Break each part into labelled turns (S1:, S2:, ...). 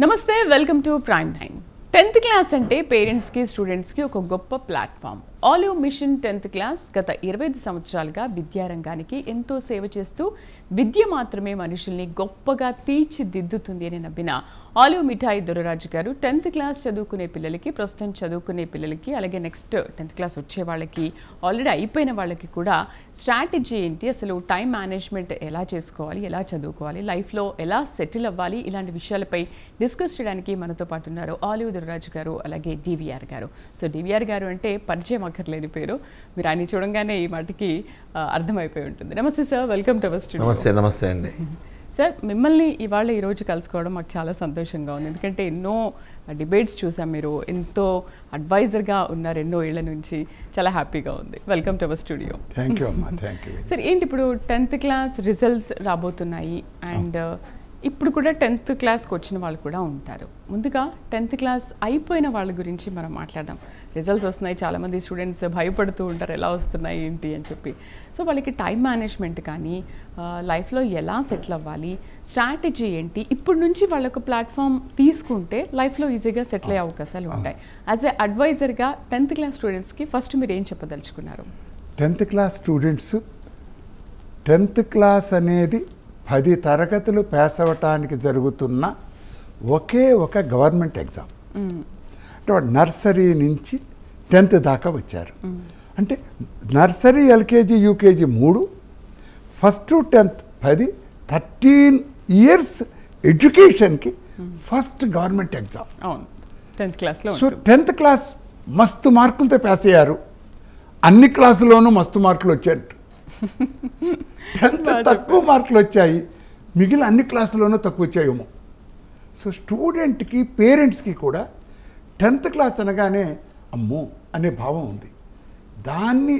S1: నమస్తే welcome to prime time 10th class అంటే parents కి స్టూడెంట్స్ కి ఒక గొప్ప platform olive machine 10th class గత 25 సంవత్సరాలుగా విద్యారంగానికి ఎంతో సేవ చేస్తూ విద్య మాత్రమే మనుషుల్ని గొప్పగా తీర్చిదిద్దుతుంది అని నమ్మిన ఆలివ్ మిఠాయి దొరరాజు గారు 10th క్లాస్ చదువుకునే పిల్లలకి ప్రస్తుతం చదువుకునే పిల్లలకి అలాగే నెక్స్ట్ 10th క్లాస్ వచ్చే వాళ్ళకి ఆల్రెడీ అయిపోయిన వాళ్ళకి కూడా స్ట్రాటజీ ఏంటి, అసలు టైం మేనేజ్మెంట్ ఎలా చేసుకోవాలి, ఎలా చదువుకోవాలి, లైఫ్లో ఎలా సెటిల్ అవ్వాలి, ఇలాంటి విషయాలపై డిస్కస్ చేయడానికి మనతో పాటు ఉన్నారు ఆలివ్ దొరరాజు గారు అలాగే డివిఆర్ గారు. సో డివిఆర్ గారు అంటే పరిచయం అక్కర్లేని పేరు, మీరు ఆయన చూడంగానే ఈ మాటకి అర్థమైపోయి ఉంటుంది. నమస్తే sir, welcome to our studio.
S2: నమస్తే. నమస్తే అండి
S1: సార్. మిమ్మల్ని ఇవాళ ఈరోజు కలుసుకోవడం మాకు చాలా సంతోషంగా ఉంది, ఎందుకంటే ఎన్నో డిబేట్స్ చూసాం, మీరు ఎంతో అడ్వైజర్గా ఉన్నారు ఎన్నో ఏళ్ల నుంచి, చాలా హ్యాపీగా ఉంది. Welcome to our studio.
S3: Thank you అమ్మా, థ్యాంక్ యూ.
S1: సార్ ఏంటి ఇప్పుడు 10th క్లాస్ రిజల్ట్స్ రాబోతున్నాయి అండ్ ఇప్పుడు కూడా 10th క్లాస్కి వచ్చిన వాళ్ళు కూడా ఉంటారు. ముందుగా 10th క్లాస్ అయిపోయిన వాళ్ళ గురించి మనం మాట్లాడదాం. రిజల్ట్స్ వస్తున్నాయి, చాలామంది స్టూడెంట్స్ భయపడుతూ ఉంటారు ఎలా వస్తున్నాయి ఏంటి అని చెప్పి. సో వాళ్ళకి టైం మేనేజ్మెంట్ కానీ లైఫ్లో ఎలా సెటిల్ అవ్వాలి, స్ట్రాటజీ ఏంటి, ఇప్పుడు నుంచి వాళ్ళకు ప్లాట్ఫామ్ తీసుకుంటే లైఫ్లో ఈజీగా సెటిల్ అయ్యే అవకాశాలు ఉంటాయి. యాజ్ ఎ అడ్వైజర్గా 10th క్లాస్ స్టూడెంట్స్కి ఫస్ట్ మీరు ఏం చెప్పదలుచుకున్నారు?
S3: 10th class students 10th class అనేది 10 తరగతులు పాస్ అవ్వటానికి జరుగుతున్న ఒకే ఒక గవర్నమెంట్ ఎగ్జామ్. అంటే వాడు నర్సరీ నుంచి 10th దాకా వచ్చారు. అంటే nursery, LKG, UKG 3, first to 10th 10, 13 years ఎడ్యుకేషన్కి ఫస్ట్ గవర్నమెంట్ ఎగ్జామ్.
S1: అవును, 10th క్లాస్లో.
S3: సో 10th క్లాస్ మస్తు మార్కులతో పాస్ అయ్యారు, అన్ని క్లాసుల్లోనూ మస్తు మార్కులు వచ్చారు. 10th తక్కువ మార్కులు వచ్చాయి, మిగిలిన అన్ని క్లాసుల్లోనూ తక్కువ వచ్చాయేమో. సో స్టూడెంట్కి, పేరెంట్స్కి కూడా 10th క్లాస్ అనగానే అమ్మో అనే భావం ఉంది. దాన్ని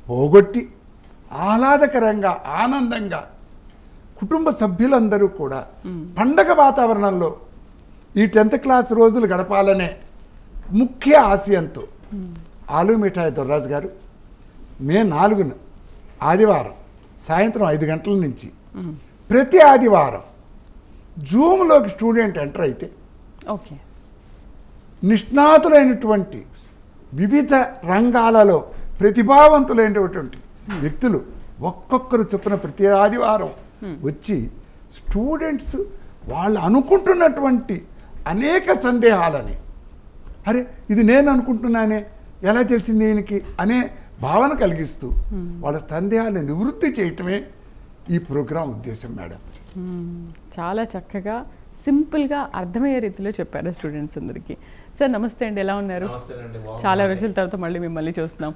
S3: పోగొట్టి ఆహ్లాదకరంగా, ఆనందంగా కుటుంబ సభ్యులందరూ కూడా పండగ వాతావరణంలో ఈ 10th క్లాస్ రోజులు గడపాలనే ముఖ్య ఆశయంతో ఆలివ్ మిఠాయి దొరరాజు గారు మే 4న ఆదివారం సాయంత్రం 5 గంటల నుంచి ప్రతి ఆదివారం జూమ్లోకి స్టూడెంట్ ఎంటర్ అయితే
S1: ఓకే,
S3: నిష్ణాతులైనటువంటి వివిధ రంగాలలో ప్రతిభావంతులైనటువంటి వ్యక్తులు ఒక్కొక్కరు చొప్పున ప్రతి ఆదివారం వచ్చి స్టూడెంట్స్ వాళ్ళు అనుకుంటున్నటువంటి అనేక సందేహాలని, అరే ఇది నేను అనుకుంటున్నానే ఎలా తెలిసింది దీనికి అనే భావన కలిగిస్తూ వాళ్ళ సందేహాలను నివృత్తి చేయటమే ఈ ప్రోగ్రాం ఉద్దేశం మేడం.
S1: చాలా చక్కగా సింపుల్గా అర్థమయ్యే రీతిలో చెప్పారు స్టూడెంట్స్ అందరికీ. సార్ నమస్తే అండి, ఎలా ఉన్నారు? చాలా రోజుల తర్వాత మళ్ళీ మిమ్మల్ని చూస్తున్నాం.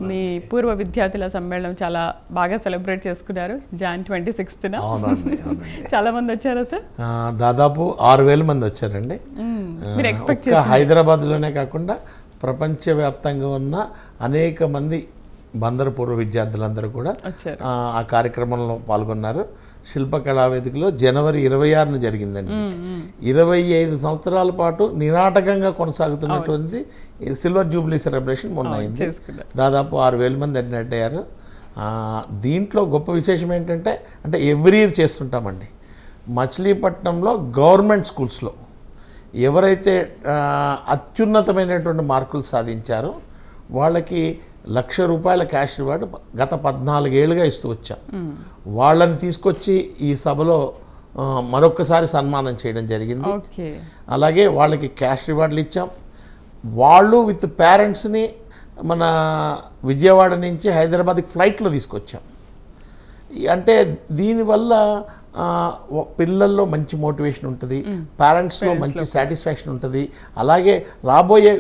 S1: మీ పూర్వ విద్యార్థుల సమ్మేళనం చాలా బాగా సెలబ్రేట్ చేసుకున్నారు Jan 26న. చాలా మంది వచ్చారా సార్?
S2: దాదాపు 6,000 మంది వచ్చారండి.
S1: మీరు ఎక్స్పెక్ట్ చేశారు?
S2: హైదరాబాద్లోనే కాకుండా ప్రపంచవ్యాప్తంగా ఉన్న అనేక మంది బందరు పూర్వ విద్యార్థులందరూ కూడా ఆ కార్యక్రమంలో పాల్గొన్నారు. శిల్పకళా వేదికలో జనవరి 26న జరిగిందండి. 25 సంవత్సరాల పాటు నిరాటకంగా కొనసాగుతున్నటువంటి సిల్వర్ జూబ్లీ సెలబ్రేషన్ మొన్న అయింది. దాదాపు 6,000 మంది అటెండ్ అయ్యారు. దీంట్లో గొప్ప విశేషం ఏంటంటే, అంటే ఎవ్రీ ఇయర్ చేస్తుంటామండి, మచిలీపట్నంలో గవర్నమెంట్ స్కూల్స్లో ఎవరైతే అత్యున్నతమైనటువంటి మార్కులు సాధించారో వాళ్ళకి ₹1,00,000 క్యాష్ రివార్డు గత 14 ఏళ్ళుగా ఇస్తూ వచ్చాం. వాళ్ళని తీసుకొచ్చి ఈ సభలో మరొక్కసారి సన్మానం చేయడం జరిగింది. అలాగే వాళ్ళకి క్యాష్ రివార్డులు ఇచ్చాం. వాళ్ళు విత్ పేరెంట్స్ని మన విజయవాడ నుంచి హైదరాబాద్కి ఫ్లైట్లో తీసుకొచ్చాం. అంటే దీనివల్ల పిల్లల్లో మంచి మోటివేషన్ ఉంటుంది, పేరెంట్స్లో మంచి సాటిస్ఫాక్షన్ ఉంటుంది. అలాగే రాబోయే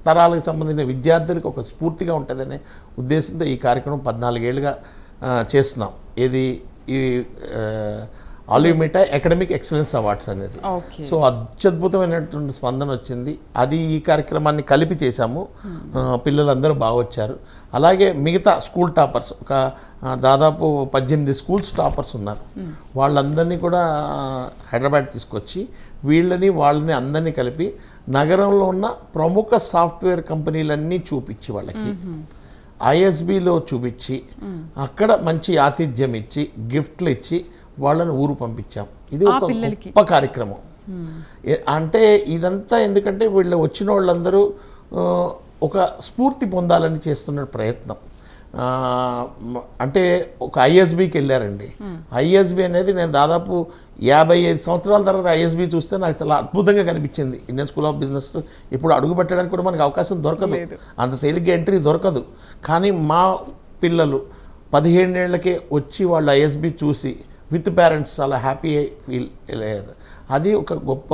S2: తరాలకు సంబంధించిన విద్యార్థులకు ఒక స్ఫూర్తిగా ఉంటుందనే ఉద్దేశంతో ఈ కార్యక్రమం 14 ఏళ్ళుగా చేస్తున్నాం. ఇది ఈ ఆలివ్ మిఠాయి అకాడమిక్ ఎక్సలెన్స్ అవార్డ్స్ అనేది. సో అత్యద్భుతమైనటువంటి స్పందన వచ్చింది. అది ఈ కార్యక్రమాన్ని కలిపి చేశాము. పిల్లలందరూ బాగా వచ్చారు. అలాగే మిగతా స్కూల్ టాపర్స్ ఒక దాదాపు 18 స్కూల్స్ టాపర్స్ ఉన్నారు. వాళ్ళందరినీ కూడా హైదరాబాద్ తీసుకొచ్చి వాళ్ళని అందరినీ కలిపి నగరంలో ఉన్న ప్రముఖ సాఫ్ట్వేర్ కంపెనీలన్నీ చూపించి వాళ్ళకి ఐఎస్బిలో చూపించి అక్కడ మంచి ఆతిథ్యం ఇచ్చి గిఫ్ట్లు ఇచ్చి వాళ్ళని ఊరు పంపించాం. ఇది ఒక గొప్ప కార్యక్రమం. అంటే ఇదంతా ఎందుకంటే వీళ్ళు వచ్చిన వాళ్ళందరూ ఒక స్ఫూర్తి పొందాలని చేస్తున్న ప్రయత్నం. అంటే ఒక ఐఎస్బికి వెళ్ళారండి. ఐఎస్బి అనేది నేను దాదాపు 55 సంవత్సరాల తర్వాత ఐఎస్బి చూస్తే నాకు చాలా అద్భుతంగా కనిపించింది. ఇండియన్ స్కూల్ ఆఫ్ బిజినెస్ ఇప్పుడు అడుగు పెట్టడానికి కూడా మనకు అవకాశం దొరకదు, అంత తేలిగ్గా ఎంట్రీ దొరకదు. కానీ మా పిల్లలు 17 ఏళ్లకే వచ్చి వాళ్ళు ఐఎస్బి చూసి విత్ పేరెంట్స్ చాలా హ్యాపీ ఫీల్ అయ్యారు. అది ఒక గొప్ప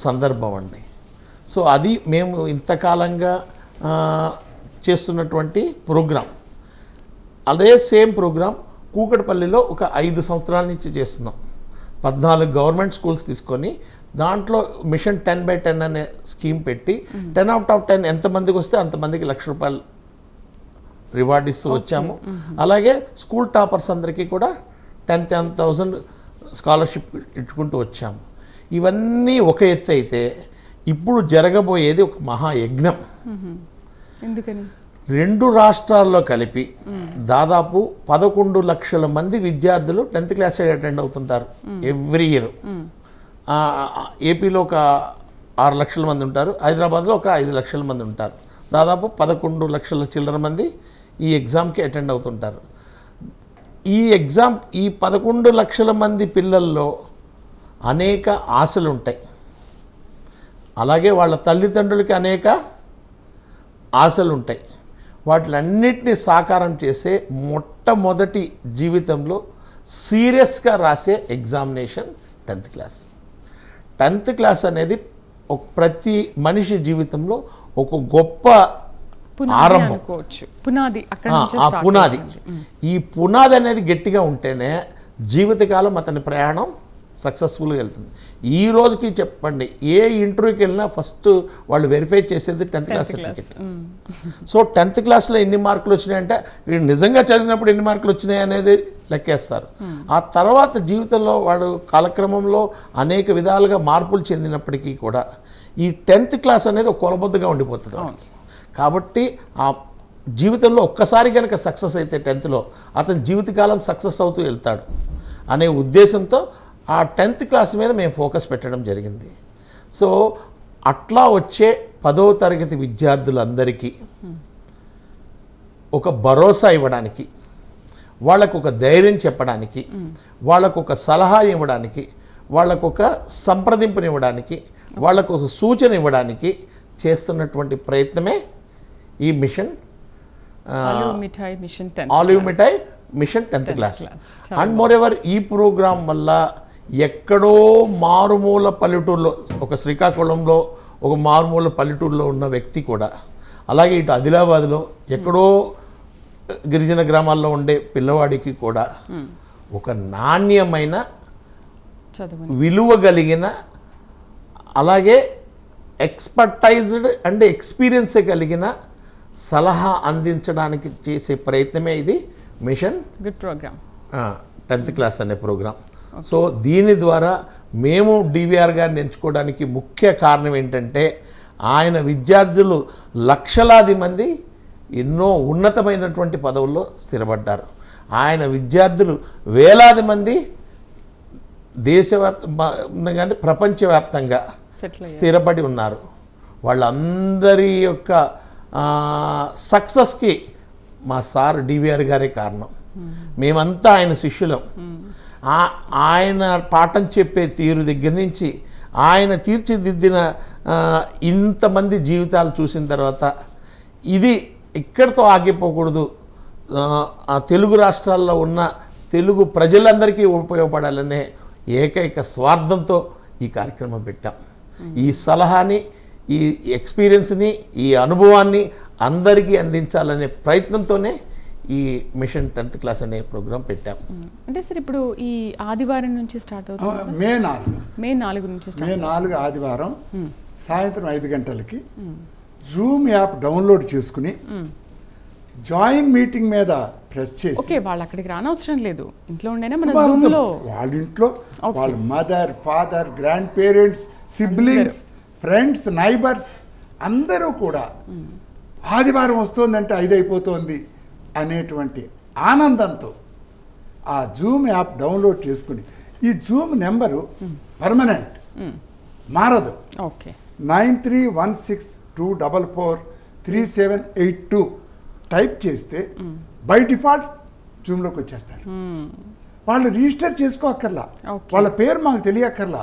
S2: సందర్భం అండి. సో అది మేము ఇంతకాలంగా చేస్తున్నటువంటి ప్రోగ్రాం. అదే సేమ్ ప్రోగ్రాం కూకట్పల్లిలో ఒక 5 సంవత్సరాల నుంచి చేస్తున్నాం. 14 గవర్నమెంట్ స్కూల్స్ తీసుకొని దాంట్లో మిషన్ 10/10 అనే స్కీమ్ పెట్టి 10 out of 10 ఎంతమందికి వస్తే అంతమందికి ₹1,00,000 రివార్డ్ ఇస్తూ వచ్చాము. అలాగే స్కూల్ టాపర్స్ అందరికీ కూడా 10,000 స్కాలర్షిప్ ఇచ్చుకుంటూ వచ్చాము. ఇవన్నీ ఒక ఎత్తు అయితే ఇప్పుడు జరగబోయేది ఒక మహాయజ్ఞం.
S1: ఎందుకని
S2: 2 రాష్ట్రాల్లో కలిపి దాదాపు 11 లక్షల మంది విద్యార్థులు 10th క్లాస్ అటెండ్ అవుతుంటారు ఎవ్రీ ఇయర్. ఏపీలో ఒక 6 లక్షల మంది ఉంటారు, హైదరాబాద్లో ఒక 5 లక్షల మంది ఉంటారు. దాదాపు 11 లక్షల చిల్లర మంది ఈ ఎగ్జామ్కి అటెండ్ అవుతుంటారు. ఈ ఎగ్జామ్ ఈ 11 లక్షల మంది పిల్లల్లో అనేక ఆశలు ఉంటాయి. అలాగే వాళ్ళ తల్లిదండ్రులకి అనేక ఆశలు ఉంటాయి. వాటిలన్నిటినీ సాకారం చేసే మొట్టమొదటి జీవితంలో సీరియస్గా రాసే examination 10th class. 10th class అనేది ప్రతి మనిషి జీవితంలో ఒక గొప్ప ఆరంభం,
S1: పునాది.
S2: ఈ పునాది అనేది గట్టిగా ఉంటేనే జీవితకాలం అతని ప్రయాణం సక్సెస్ఫుల్గా వెళ్తుంది. ఈ రోజుకి చెప్పండి, ఏ ఇంటర్వ్యూకి వెళ్ళినా ఫస్ట్ వాళ్ళు వెరిఫై చేసేది 10th class certificate. So 10th క్లాస్లో ఎన్ని మార్కులు వచ్చినాయంటే వీడు నిజంగా చదివినప్పుడు ఎన్ని మార్కులు వచ్చినాయి అనేది లెక్కేస్తారు. ఆ తర్వాత జీవితంలో వాడు కాలక్రమంలో అనేక విధాలుగా మార్పులు చెందినప్పటికీ కూడా ఈ 10th క్లాస్ అనేది ఒక కొలబొద్దుగా ఉండిపోతుంది. కాబట్టి ఆ జీవితంలో ఒక్కసారి కనుక సక్సెస్ అయితే 10thలో అతని జీవితకాలం సక్సెస్ అవుతూ వెళ్తాడు అనే ఉద్దేశంతో ఆ 10th క్లాస్ మీద మేము ఫోకస్ పెట్టడం జరిగింది. సో అట్లా వచ్చే 10వ తరగతి విద్యార్థులందరికీ ఒక భరోసా ఇవ్వడానికి, వాళ్ళకు ఒక ధైర్యం చెప్పడానికి, వాళ్ళకు ఒక సలహా ఇవ్వడానికి, వాళ్ళకు ఒక సంప్రదింపునివ్వడానికి, వాళ్ళకు ఒక సూచన ఇవ్వడానికి చేస్తున్నటువంటి ప్రయత్నమే ఈ mission olive Mithai mission 10th class. And moreover ఈ ప్రోగ్రాం వల్ల ఎక్కడో మారుమూల పల్లెటూరులో, ఒక శ్రీకాకుళంలో ఒక మారుమూల పల్లెటూరులో ఉన్న వ్యక్తి కూడా, అలాగే ఇటు ఆదిలాబాద్లో ఎక్కడో గిరిజన గ్రామాల్లో ఉండే పిల్లవాడికి కూడా ఒక నాణ్యమైన విలువ కలిగిన, అలాగే ఎక్స్పర్టైజ్డ్ అండ్ ఎక్స్పీరియన్స్ కలిగిన సలహా అందించడానికి చేసే ప్రయత్నమే ఇది mission
S1: good program
S2: 10th class అనే ప్రోగ్రాం. సో దీని ద్వారా మేము డివిఆర్ గారిని ఎంచుకోవడానికి ముఖ్య కారణం ఏంటంటే ఆయన విద్యార్థులు లక్షలాది మంది ఎన్నో ఉన్నతమైనటువంటి పదవుల్లో స్థిరపడ్డారు. ఆయన విద్యార్థులు వేలాది మంది దేశవ్యాప్తంగా ప్రపంచవ్యాప్తంగా స్థిరపడి ఉన్నారు. వాళ్ళందరి యొక్క సక్సెస్కి మా సార్ డివిఆర్ గారే కారణం. మేమంతా ఆయన శిష్యులం. ఆయన పాఠం చెప్పే తీరు దగ్గర నుంచి ఆయన తీర్చిదిద్దిన ఇంతమంది జీవితాలు చూసిన తర్వాత ఇది ఇక్కడితో ఆగిపోకూడదు, ఆ తెలుగు రాష్ట్రాల్లో ఉన్న తెలుగు ప్రజలందరికీ ఉపయోగపడాలనే ఏకైక స్వార్థంతో ఈ కార్యక్రమం పెట్టాం. ఈ సలహాని, ఈ ఎక్స్పీరియన్స్ని, ఈ అనుభవాన్ని అందరికీ అందించాలనే ప్రయత్నంతోనే ఈ మిషన్ 10th క్లాస్ అనే ప్రోగ్రాం పెట్టాం.
S1: అంటే సార్ ఇప్పుడు ఈ ఆదివారం నుంచి స్టార్ట్ అవుతుంది, మే 4 నుంచి
S3: మే 4 ఆదివారం సాయంత్రం 5 గంటలకి జూమ్ యాప్ డౌన్లోడ్ చేసుకుని జాయిన్ మీటింగ్ మీద ప్రెస్ చేసి,
S1: ఓకే వాళ్ళు అక్కడికి రానవసరం లేదు, ఇంట్లో ఉండేనా మన జూమ్ లో,
S3: వాళ్ళ ఇంట్లో వాళ్ళ mother, father, grand parents, siblings, friends, neighbours అందరూ కూడా ఆదివారం వస్తుందంటే 5 అయిపోతుంది అనేటువంటి ఆనందంతో ఆ జూమ్ యాప్ డౌన్లోడ్ చేసుకుని, ఈ జూమ్ నెంబరు పర్మనెంట్, మారదు.
S1: ఓకే
S3: 9316244378 టైప్ చేస్తే బై డిఫాల్ట్ జూమ్లోకి వచ్చేస్తారు. వాళ్ళు రిజిస్టర్ చేసుకోక్కర్లా,
S1: Okay.
S3: వాళ్ళ పేరు మాకు తెలియక్కర్లా,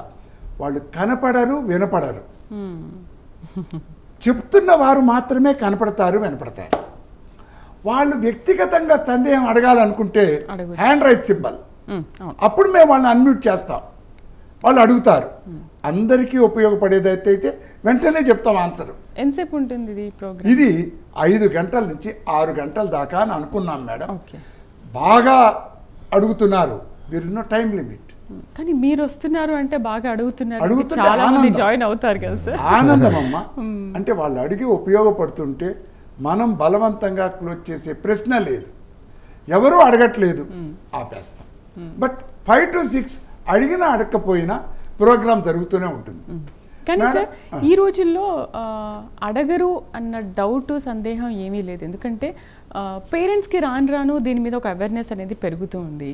S3: వాళ్ళు కనపడరు వినపడరు. చెప్తున్న వారు మాత్రమే కనపడతారు వినపడతారు. వాళ్ళు వ్యక్తిగతంగా సందేహం అడగాలనుకుంటే
S1: అడగొచ్చు.
S3: హ్యాండ్ రైజ్ సింబల్,
S1: అవును.
S3: అప్పుడు మేము వాళ్ళని అన్మ్యూట్ చేస్తాం, వాళ్ళు అడుగుతారు. అందరికీ ఉపయోగపడేదైతే అయితే వెంటనే చెప్తాం ఆన్సర్.
S1: ఎంతసేపు ఉంటుంది ఇది ప్రోగ్రామ్?
S3: ఇది 5 గంటల నుంచి 6 గంటల దాకా అని అనుకున్నాం మేడం.
S1: ఓకే.
S3: బాగా అడుగుతున్నారు, there is no time limit.
S1: కానీ మీరు వస్తున్నారు అంటే బాగా అడుగుతున్నారు,
S3: అడుగుతుంటే
S1: చాలా మంది
S3: ఆనందం.
S1: జాయిన్ అవుతారు కదా సార్.
S3: ఆనందమమ్మ. అంటే వాళ్ళు అడిగి ఉపయోగపడుతుంటే మనం బలవంతంగా క్లోజ్ చేసే ప్రశ్న లేదు, ఎవరు అడగట్లేదు, ఆపేస్తాం. బట్ 5 to 6 అడిగినా అడగకపోయినా ప్రోగ్రామ్ జరుగుతూనే ఉంటుంది.
S1: కానీ
S3: మేడం,
S1: సార్ ఈ రోజుల్లో అడగరు అన్న డౌట్ సందేహం ఏమీ లేదు. ఎందుకంటే పేరెంట్స్కి రాను రాను దీని మీద ఒక అవేర్నెస్ అనేది పెరుగుతూ ఉంది.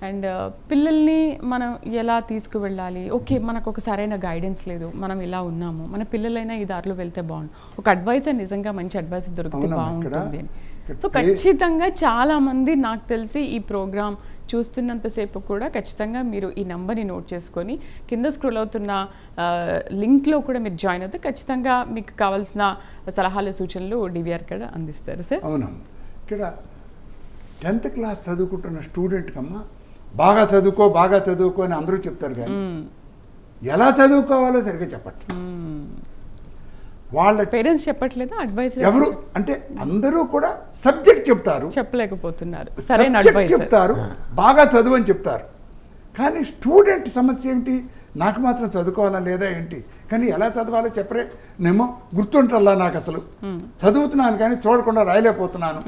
S1: అండ్ పిల్లల్ని మనం ఎలా తీసుకువెళ్ళాలి, ఓకే మనకు ఒక సరైన గైడెన్స్ లేదు, మనం ఇలా ఉన్నాము, మన పిల్లలైనా ఈ దారిలో వెళ్తే బాగుండు, ఒక అడ్వైస్ నిజంగా మంచి అడ్వైస్ దొరికితే
S3: అవునమ్మా,
S1: బాగుంటుంది అని.
S3: ఇక్కడ
S1: సో ఖచ్చితంగా చాలామంది నాకు తెలిసి ఈ ప్రోగ్రామ్ చూస్తున్నంతసేపు కూడా ఖచ్చితంగా మీరు ఈ నెంబర్ని నోట్ చేసుకొని కింద స్క్రోల్ అవుతున్న లింక్లో కూడా మీరు జాయిన్ అవుతే ఖచ్చితంగా మీకు కావాల్సిన సలహాలు సూచనలు డివిఆర్ కూడా అందిస్తారు సార్.
S3: అవునమ్మా. ఇక్కడ 10th క్లాస్ చదువుకుంటున్న స్టూడెంట్కి అమ్మ బాగా చదువుకో అని అందరూ చెప్తారు, కానీ ఎలా చదువుకోవాలో సరిగ్గా చెప్పట్లేదు. వాళ్ళ
S1: పేరెంట్స్ చెప్పట్లేదా అడ్వైస్?
S3: ఎవరు అంటే అందరూ కూడా సబ్జెక్ట్ చెప్తారు,
S1: చెప్పలేకపోతున్నారు, సరైన
S3: సబ్జెక్ట్
S1: అడ్వైస్
S3: చెప్తారు, బాగా చదువు అని చెప్తారు. కానీ స్టూడెంట్ సమస్య ఏమిటి, నాకు మాత్రం చదువుకోవాలా లేదా ఏంటి, కానీ ఎలా చదవాలో చెప్పరే, నేమో గుర్తుంటల్లా నాకు అసలు చదువుతున్నాను కానీ చూడకుండా రాయలేకపోతున్నాను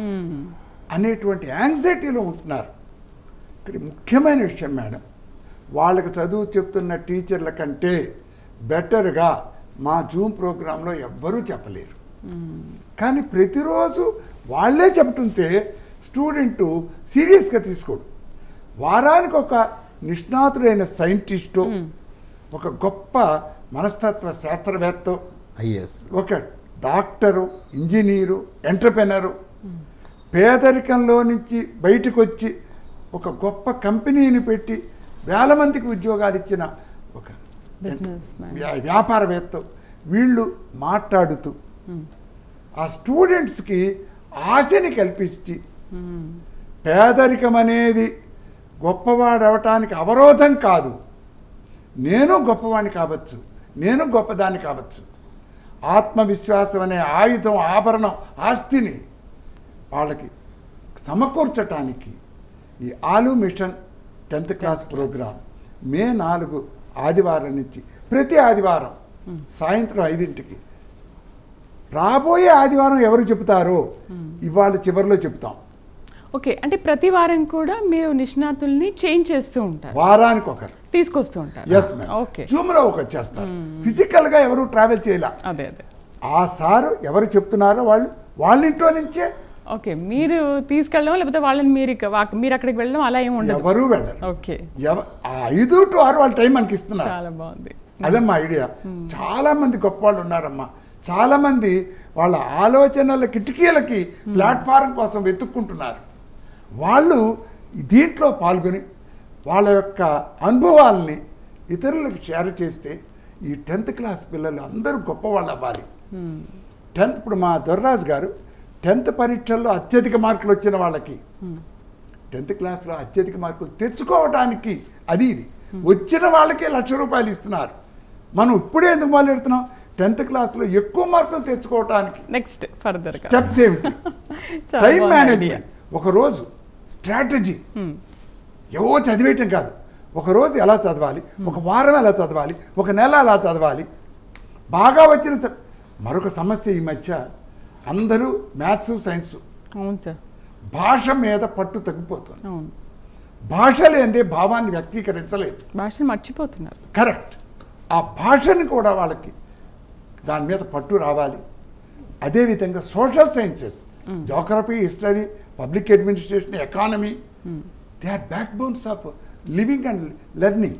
S3: అనేటువంటి యాంగ్జైటీలో ఉంటున్నారు. ఇక్కడ ముఖ్యమైన విషయం మేడం, వాళ్ళకి చదువు చెప్తున్న టీచర్ల కంటే బెటర్గా మా జూమ్ ప్రోగ్రాంలో ఎవ్వరూ చెప్పలేరు. కానీ ప్రతిరోజు వాళ్ళే చెప్తుంటే స్టూడెంటు సీరియస్గా తీసుకోడు. వారానికి ఒక నిష్ణాతుడైన సైంటిస్టు, ఒక గొప్ప మనస్తత్వ శాస్త్రవేత్త,
S2: ఐఎస్,
S3: ఒక డాక్టరు, ఇంజనీరు, ఎంటర్ప్రెనరు, పేదరికంలో నుంచి బయటకు వచ్చి ఒక గొప్ప కంపెనీని పెట్టి వేల మందికి ఉద్యోగాలు ఇచ్చిన ఒక వ్యాపారవేత్త, వీళ్ళు మాట్లాడుతూ ఆ స్టూడెంట్స్కి ఆశని కల్పించి పేదరికం అనేది గొప్పవాడవటానికి అవరోధం కాదు, నేను గొప్పవాడిని కావచ్చు, నేను గొప్పదాన్ని కావచ్చు, ఆత్మవిశ్వాసం అనే ఆయుధం, ఆభరణం, ఆస్తిని వాళ్ళకి సమకూర్చటానికి ఈ ఆలు మిషన్ 10th క్లాస్ ప్రోగ్రాం మే 4 ఆదివారం నుంచి ప్రతి ఆదివారం సాయంత్రం 5ంటికి, రాబోయే ఆదివారం ఎవరు చెబుతారో ఇవాళ చివరిలో చెప్తాం.
S1: ఓకే, అంటే ప్రతి వారం కూడా మీరు నిష్ణాతుల్ని చేంజ్ చేస్తూ ఉంటారు,
S3: వారానికి ఒకరు
S1: తీసుకొస్తూ ఉంటారు.
S3: Yes ma'am.
S1: ఓకే,
S3: జూమ్లో ఒకరు చేస్తారు, ఫిజికల్గా ఎవరు ట్రావెల్ చేయాల.
S1: అదే అదే.
S3: ఆ సారు ఎవరు చెప్తున్నారో వాళ్ళ ఇంట్లో నుంచే,
S1: ఓకే, మీరు తీసుకెళ్ళడం లేకపోతే వాళ్ళని మీరు అక్కడికి వెళ్ళడం అలా ఏమి ఉండదు.
S3: ఎవరు వెళ్ళరు.
S1: ఓకే,
S3: 5 to 6 వాళ్ళ టైం మనకి ఇస్తున్నారు.
S1: చాలా బాగుంది.
S3: అదమ్మా ఐడియా. చాలా మంది గొప్ప వాళ్ళు ఉన్నారమ్మా, చాలా మంది వాళ్ళ ఆలోచనల కిటికీలకి ప్లాట్ఫారం కోసం వెతుక్కుంటున్నారు. వాళ్ళు దీంట్లో పాల్గొని వాళ్ళ యొక్క అనుభవాల్ని ఇతరులకు షేర్ చేస్తే ఈ 10th క్లాస్ పిల్లలు అందరూ గొప్పవాళ్ళు అవ్వాలి. 10th ఇప్పుడు మా దొర్రాజు గారు 10th పరీక్షల్లో అత్యధిక మార్కులు వచ్చిన వాళ్ళకి 10th క్లాస్లో అత్యధిక మార్కులు తెచ్చుకోవడానికి అది ఇది వచ్చిన వాళ్ళకే ₹1,00,000 ఇస్తున్నారు. మనం ఇప్పుడే ఎందుకు మొదలెడుతున్నాం? 10th క్లాస్లో ఎక్కువ మార్కులు తెచ్చుకోవడానికి
S1: నెక్స్ట్ ఫర్దర్
S3: స్టెప్స్ ఏమిటి? టైం మేనేజ్మెంట్, ఒకరోజు స్ట్రాటజీ, ఏవో చదివేయటం కాదు, ఒకరోజు ఎలా చదవాలి, ఒక వారం ఎలా చదవాలి, ఒక నెల ఎలా చదవాలి, బాగా వచ్చిన మరొక సమస్య ఈ మధ్య అందరూ మ్యాథ్స్ సైన్స్,
S1: అవును సార్,
S3: భాష మీద పట్టు తగ్గిపోతుంది.
S1: అవును,
S3: భాష లేదే భావాన్ని వ్యక్తీకరించలేదు,
S1: భాషను మర్చిపోతున్నారు.
S3: కరెక్ట్. ఆ భాషని కూడా వాళ్ళకి దాని మీద పట్టు రావాలి. అదేవిధంగా social sciences, geography, history, public administration, economy, they are backbones of living and learning.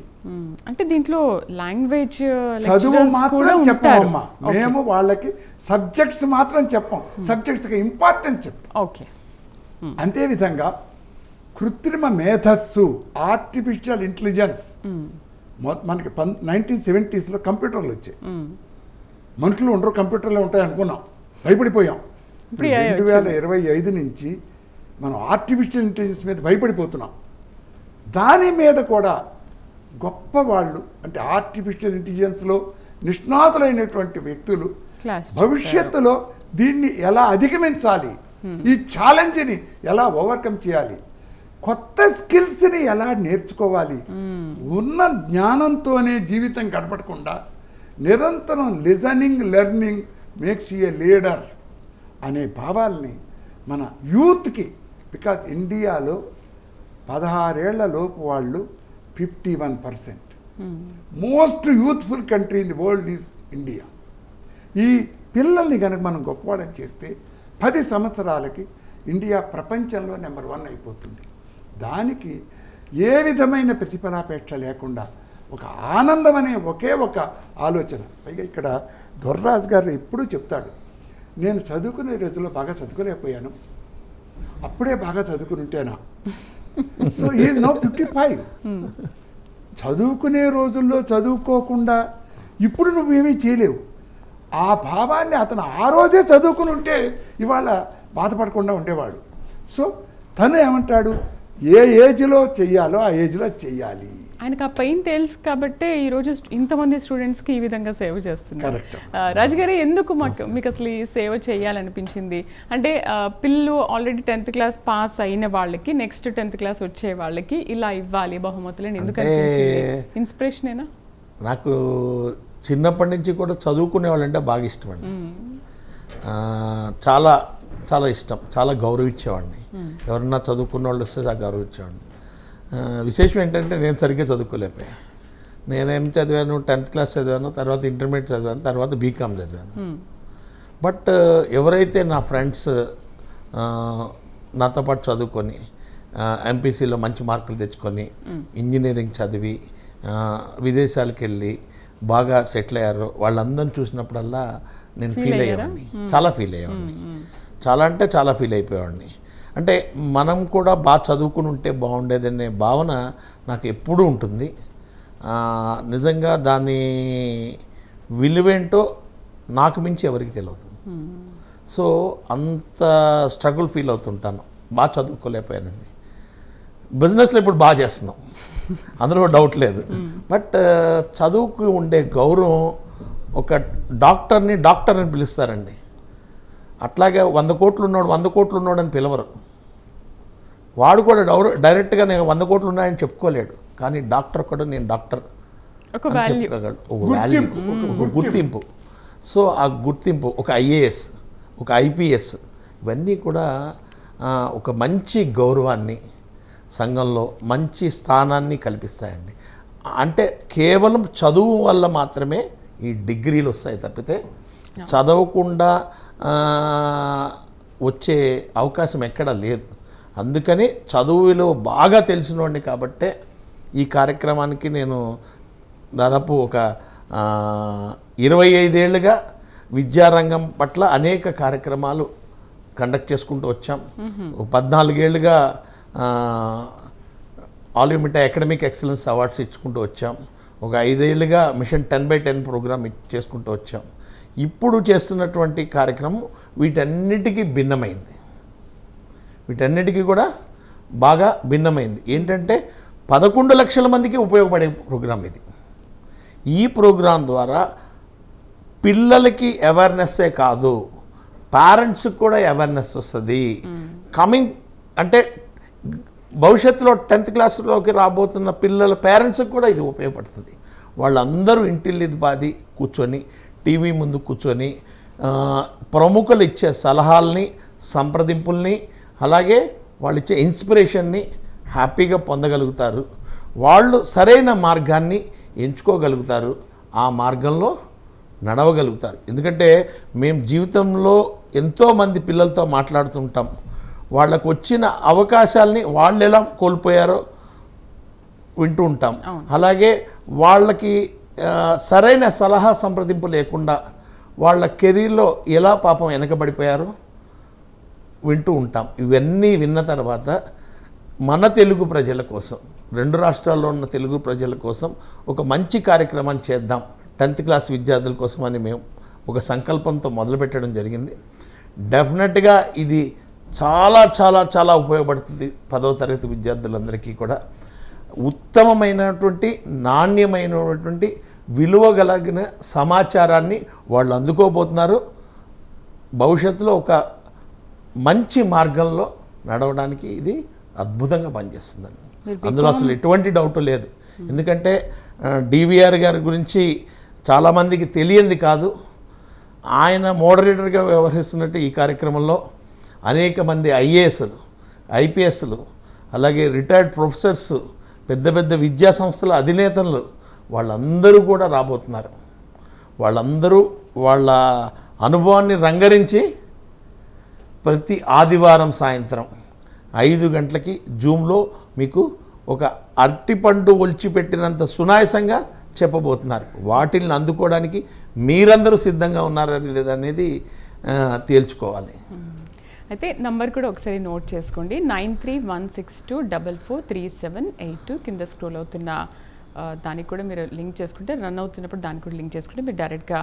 S1: అంటే దీంట్లో లాంగ్వేజ్
S3: చదువు మాత్రం చెప్పమమ్మా, మేము వాళ్ళకి సబ్జెక్ట్స్ మాత్రం చెప్పం, సబ్జెక్ట్స్కి ఇంపార్టెన్స్ చెప్తాం.
S1: ఓకే.
S3: అంతేవిధంగా కృత్రిమ మేధస్సు, ఆర్టిఫిషియల్ ఇంటెలిజెన్స్, మనకి 1970s కంప్యూటర్లు వచ్చాయి. మనుషులు ఉండరు, కంప్యూటర్లో ఉంటాయి అనుకున్నాం, భయపడిపోయాం. 2025 నుంచి మనం ఆర్టిఫిషియల్ ఇంటెలిజెన్స్ మీద భయపడిపోతున్నాం. దాని మీద కూడా గొప్ప వాళ్ళు, అంటే ఆర్టిఫిషియల్ ఇంటెలిజెన్స్లో నిష్ణాతులైనటువంటి వ్యక్తులు భవిష్యత్తులో దీన్ని ఎలా అధిగమించాలి, ఈ ఛాలెంజ్ని ఎలా ఓవర్కమ్ చేయాలి, కొత్త స్కిల్స్ని ఎలా నేర్చుకోవాలి, ఉన్న జ్ఞానంతోనే జీవితం గడపడకుండా నిరంతరం listening learning makes you A leader అనే భావాల్ని మన యూత్కి, బికాజ్ ఇండియాలో 16 ఏళ్ల లోపు వాళ్ళు 51%. Most youthful country in the world is India. ఈ పిల్లల్ని కనుక మనం గొప్పవాళ్ళని చేస్తే 10 సంవత్సరాలకి ఇండియా ప్రపంచంలో నెంబర్ 1 అయిపోతుంది. దానికి ఏ విధమైన ప్రతిఫలాపేక్ష లేకుండా ఒక ఆనందం అనే ఒకే ఒక ఆలోచన. పైగా ఇక్కడ దొర్రాజు గారు ఎప్పుడూ చెప్తాడు, నేను చదువుకునే రోజుల్లో బాగా చదువుకోలేకపోయాను, అప్పుడే బాగా చదువుకుని ఉంటేనా. So is now 55. చదువుకునే రోజుల్లో చదువుకోకుండా ఇప్పుడు నువ్వేమీ చేయలేవు. ఆ భావాన్ని అతను ఆ రోజే చదువుకుని ఉంటే ఇవాళ బాధపడకుండా ఉండేవాడు. సో తను ఏమంటాడు, ఏ ఏజ్లో చెయ్యాలో ఆ ఏజ్లో చెయ్యాలి.
S1: ఆయనకు ఆ పెయిన్ తెలుసు కాబట్టే ఈరోజు ఇంతమంది స్టూడెంట్స్కి ఈ విధంగా సేవ చేస్తున్నారు. రాజుగారు, ఎందుకు మీకు అసలు ఈ సేవ చేయాలనిపించింది? అంటే పిల్లలు ఆల్రెడీ 10th క్లాస్ పాస్ అయిన వాళ్ళకి నెక్స్ట్ 10th క్లాస్ వచ్చే వాళ్ళకి ఇలా ఇవ్వాలి బహుమతులని ఎందుకు అనిపించింది? ఇన్స్పిరేషనేనా?
S2: నాకు చిన్నప్పటి నుంచి కూడా చదువుకునే వాళ్ళంటే బాగా ఇష్టం అండి. చాలా చాలా ఇష్టం, చాలా గౌరవించేవాడిని. ఎవరన్నా చదువుకున్న వాళ్ళు వస్తే చాలా గౌరవించేవాడిని. విశేషం ఏంటంటే నేను సరిగ్గా చదువుకోలేకపోయాను. నేనేం చదివాను, 10th క్లాస్ చదివాను, తర్వాత ఇంటర్మీడియట్ చదివాను, తర్వాత బీకామ్ చదివాను. బట్ ఎవరైతే నా ఫ్రెండ్స్ నాతో పాటు చదువుకొని ఎంపీసీలో మంచి మార్కులు తెచ్చుకొని ఇంజనీరింగ్ చదివి విదేశాలకు వెళ్ళి బాగా సెటిల్ అయ్యారు, వాళ్ళందరిని చూసినప్పుడల్లా నేను ఫీల్ అయ్యేవాడిని, చాలా ఫీల్ అయ్యేవాడిని. చాలా అంటే చాలా ఫీల్ అయిపోయేవాడిని. అంటే మనం కూడా బాగా చదువుకుని ఉంటే బాగుండేదనే భావన నాకు ఎప్పుడూ ఉంటుంది. నిజంగా దాని విలువేంటో నాకు మించి ఎవరికి తెలియదు. సో అంత స్ట్రగుల్ ఫీల్ అవుతుంటాను. బాగా చదువుకోలేకపోయానండి. బిజినెస్లో ఇప్పుడు బాగా చేస్తున్నాం, అందులో డౌట్ లేదు. బట్ చదువుకు ఉండే గౌరవం, ఒక డాక్టర్ని డాక్టర్ అని పిలుస్తారండి, అట్లాగే 100 కోట్లు ఉన్నాడు 100 కోట్లు ఉన్నాడు అని పిలవరు. వాడు కూడా డైరెక్ట్గా నేను 100 కోట్లు ఉన్నాయని చెప్పుకోలేడు, కానీ డాక్టర్ కూడా నేను డాక్టర్ చెప్పుకోగలడు. ఒక వాల్యూ, ఒక గుర్తింపు. సో ఆ గుర్తింపు, ఒక ఐఏఎస్, ఒక ఐపీఎస్, ఇవన్నీ కూడా ఒక మంచి గౌరవాన్ని, సంఘంలో మంచి స్థానాన్ని కల్పిస్తాయండి. అంటే కేవలం చదువు వల్ల మాత్రమే ఈ డిగ్రీలు వస్తాయి తప్పితే చదవకుండా వచ్చే అవకాశం ఎక్కడా లేదు. అందుకని చదువులో బాగా తెలిసినోడిని కాబట్టే ఈ కార్యక్రమానికి నేను దాదాపు ఒక 25 ఏళ్ళుగా విద్యారంగం పట్ల అనేక కార్యక్రమాలు కండక్ట్ చేసుకుంటూ వచ్చాం. 14 ఏళ్ళుగా all India academic excellence awards ఇచ్చుకుంటూ వచ్చాం. ఒక 5 ఏళ్ళుగా మిషన్ 10/10 ప్రోగ్రామ్ చేసుకుంటూ వచ్చాం. ఇప్పుడు చేస్తున్నటువంటి కార్యక్రమం వీటన్నిటికీ భిన్నమైంది, వీటన్నిటికీ కూడా బాగా భిన్నమైంది. ఏంటంటే 11 లక్షల మందికి ఉపయోగపడే ప్రోగ్రాం ఇది. ఈ ప్రోగ్రాం ద్వారా పిల్లలకి అవేర్నెస్సే కాదు, పేరెంట్స్కి కూడా అవేర్నెస్ వస్తుంది. కమింగ్ అంటే భవిష్యత్తులో 10th క్లాస్లోకి రాబోతున్న పిల్లల పేరెంట్స్కి కూడా ఇది ఉపయోగపడుతుంది. వాళ్ళందరూ ఇంటిల్లి బాది కూర్చొని టీవీ ముందు కూర్చొని ప్రముఖులు ఇచ్చే సలహాలని, సంప్రదింపుల్ని, అలాగే వాళ్ళు ఇచ్చే ఇన్స్పిరేషన్ని హ్యాపీగా పొందగలుగుతారు. వాళ్ళు సరైన మార్గాన్ని ఎంచుకోగలుగుతారు, ఆ మార్గంలో నడవగలుగుతారు. ఎందుకంటే మేము జీవితంలో ఎంతోమంది పిల్లలతో మాట్లాడుతుంటాం. వాళ్ళకు వచ్చిన అవకాశాలని వాళ్ళు ఎలా కోల్పోయారో వింటూ ఉంటాం. అలాగే వాళ్ళకి సరైన సలహా సంప్రదింపు లేకుండా వాళ్ళ కెరీర్లో ఎలా పాపం వెనకబడిపోయారో వింటూ ఉంటాం. ఇవన్నీ విన్న తర్వాత మన తెలుగు ప్రజల కోసం, 2 రాష్ట్రాల్లో ఉన్న తెలుగు ప్రజల కోసం ఒక మంచి కార్యక్రమం చేద్దాం 10th క్లాస్ విద్యార్థుల కోసం అని మేము ఒక సంకల్పంతో మొదలుపెట్టడం జరిగింది. డెఫినెట్గా ఇది చాలా చాలా చాలా ఉపయోగపడుతుంది 10వ తరగతి విద్యార్థులందరికీ కూడా. ఉత్తమమైనటువంటి నాణ్యమైనటువంటి విలువ కలిగిన సమాచారాన్ని వాళ్ళు అందుకోబోతున్నారు. భవిష్యత్తులో ఒక మంచి మార్గంలో నడవడానికి ఇది అద్భుతంగా పనిచేస్తుందండి. అందులో అసలు ఎటువంటి డౌట్ లేదు. ఎందుకంటే డివిఆర్ గారి గురించి చాలామందికి తెలియంది కాదు. ఆయన మోడరేటర్గా వ్యవహరిస్తున్నట్టు ఈ కార్యక్రమంలో అనేక మంది ఐఏఎస్లు, ఐపీఎస్లు, అలాగే రిటైర్డ్ ప్రొఫెసర్స్, పెద్ద పెద్ద విద్యా సంస్థల అధినేతలు వాళ్ళందరూ కూడా రాబోతున్నారు. వాళ్ళందరూ వాళ్ళ అనుభవాన్ని రంగరించి ప్రతి ఆదివారం సాయంత్రం 5 గంటలకి జూమ్లో మీకు ఒక అరటిపండు ఒలిచిపెట్టినంత సునాయాసంగా చెప్పబోతున్నారు. వాటిని అందుకోవడానికి మీరందరూ సిద్ధంగా ఉన్నారా లేదనేది తేల్చుకోవాలి.
S1: అయితే నంబర్ కూడా ఒకసారి నోట్ చేసుకోండి. 9316244378 కింద స్క్రోల్ అవుతున్న దానికి కూడా మీరు లింక్ చేసుకుంటే, రన్ అవుతున్నప్పుడు దానికి కూడా లింక్ చేసుకుంటే మీరు డైరెక్ట్గా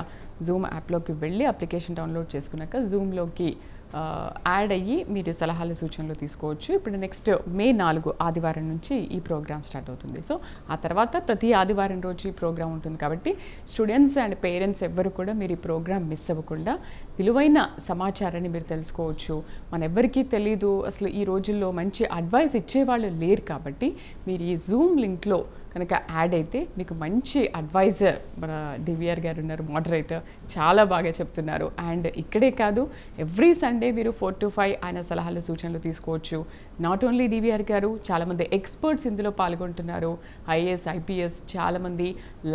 S1: జూమ్ యాప్లోకి వెళ్ళి అప్లికేషన్ డౌన్లోడ్ చేసుకున్నాక జూమ్లోకి యాడ్ అయ్యి మీరు సలహాలు సూచనలు తీసుకోవచ్చు. ఇప్పుడు నెక్స్ట్ మే 4 ఆదివారం నుంచి ఈ ప్రోగ్రామ్ స్టార్ట్ అవుతుంది. సో ఆ తర్వాత ప్రతి ఆదివారం రోజు ఈ ప్రోగ్రామ్ ఉంటుంది కాబట్టి స్టూడెంట్స్ అండ్ పేరెంట్స్ ఎవ్వరు కూడా మీరు ఈ ప్రోగ్రామ్ మిస్ అవ్వకుండా విలువైన సమాచారాన్ని మీరు తెలుసుకోవచ్చు. మనెవ్వరికీ తెలీదు, అసలు ఈ రోజుల్లో మంచి అడ్వైస్ ఇచ్చేవాళ్ళు లేరు కాబట్టి మీరు ఈ జూమ్ లింక్లో కనుక యాడ్ అయితే మీకు మంచి అడ్వైజర్ మన డివిఆర్ గారు ఉన్నారు, మోడరేటర్, చాలా బాగా చెప్తున్నారు. అండ్ ఇక్కడే కాదు, ఎవ్రీ సండే మీరు 4 to 5 ఆయన సలహాలు సూచనలు తీసుకోవచ్చు. నాట్ ఓన్లీ డివిఆర్ గారు, చాలామంది ఎక్స్పర్ట్స్ ఇందులో పాల్గొంటున్నారు. ఐఏఎస్, ఐపీఎస్, చాలామంది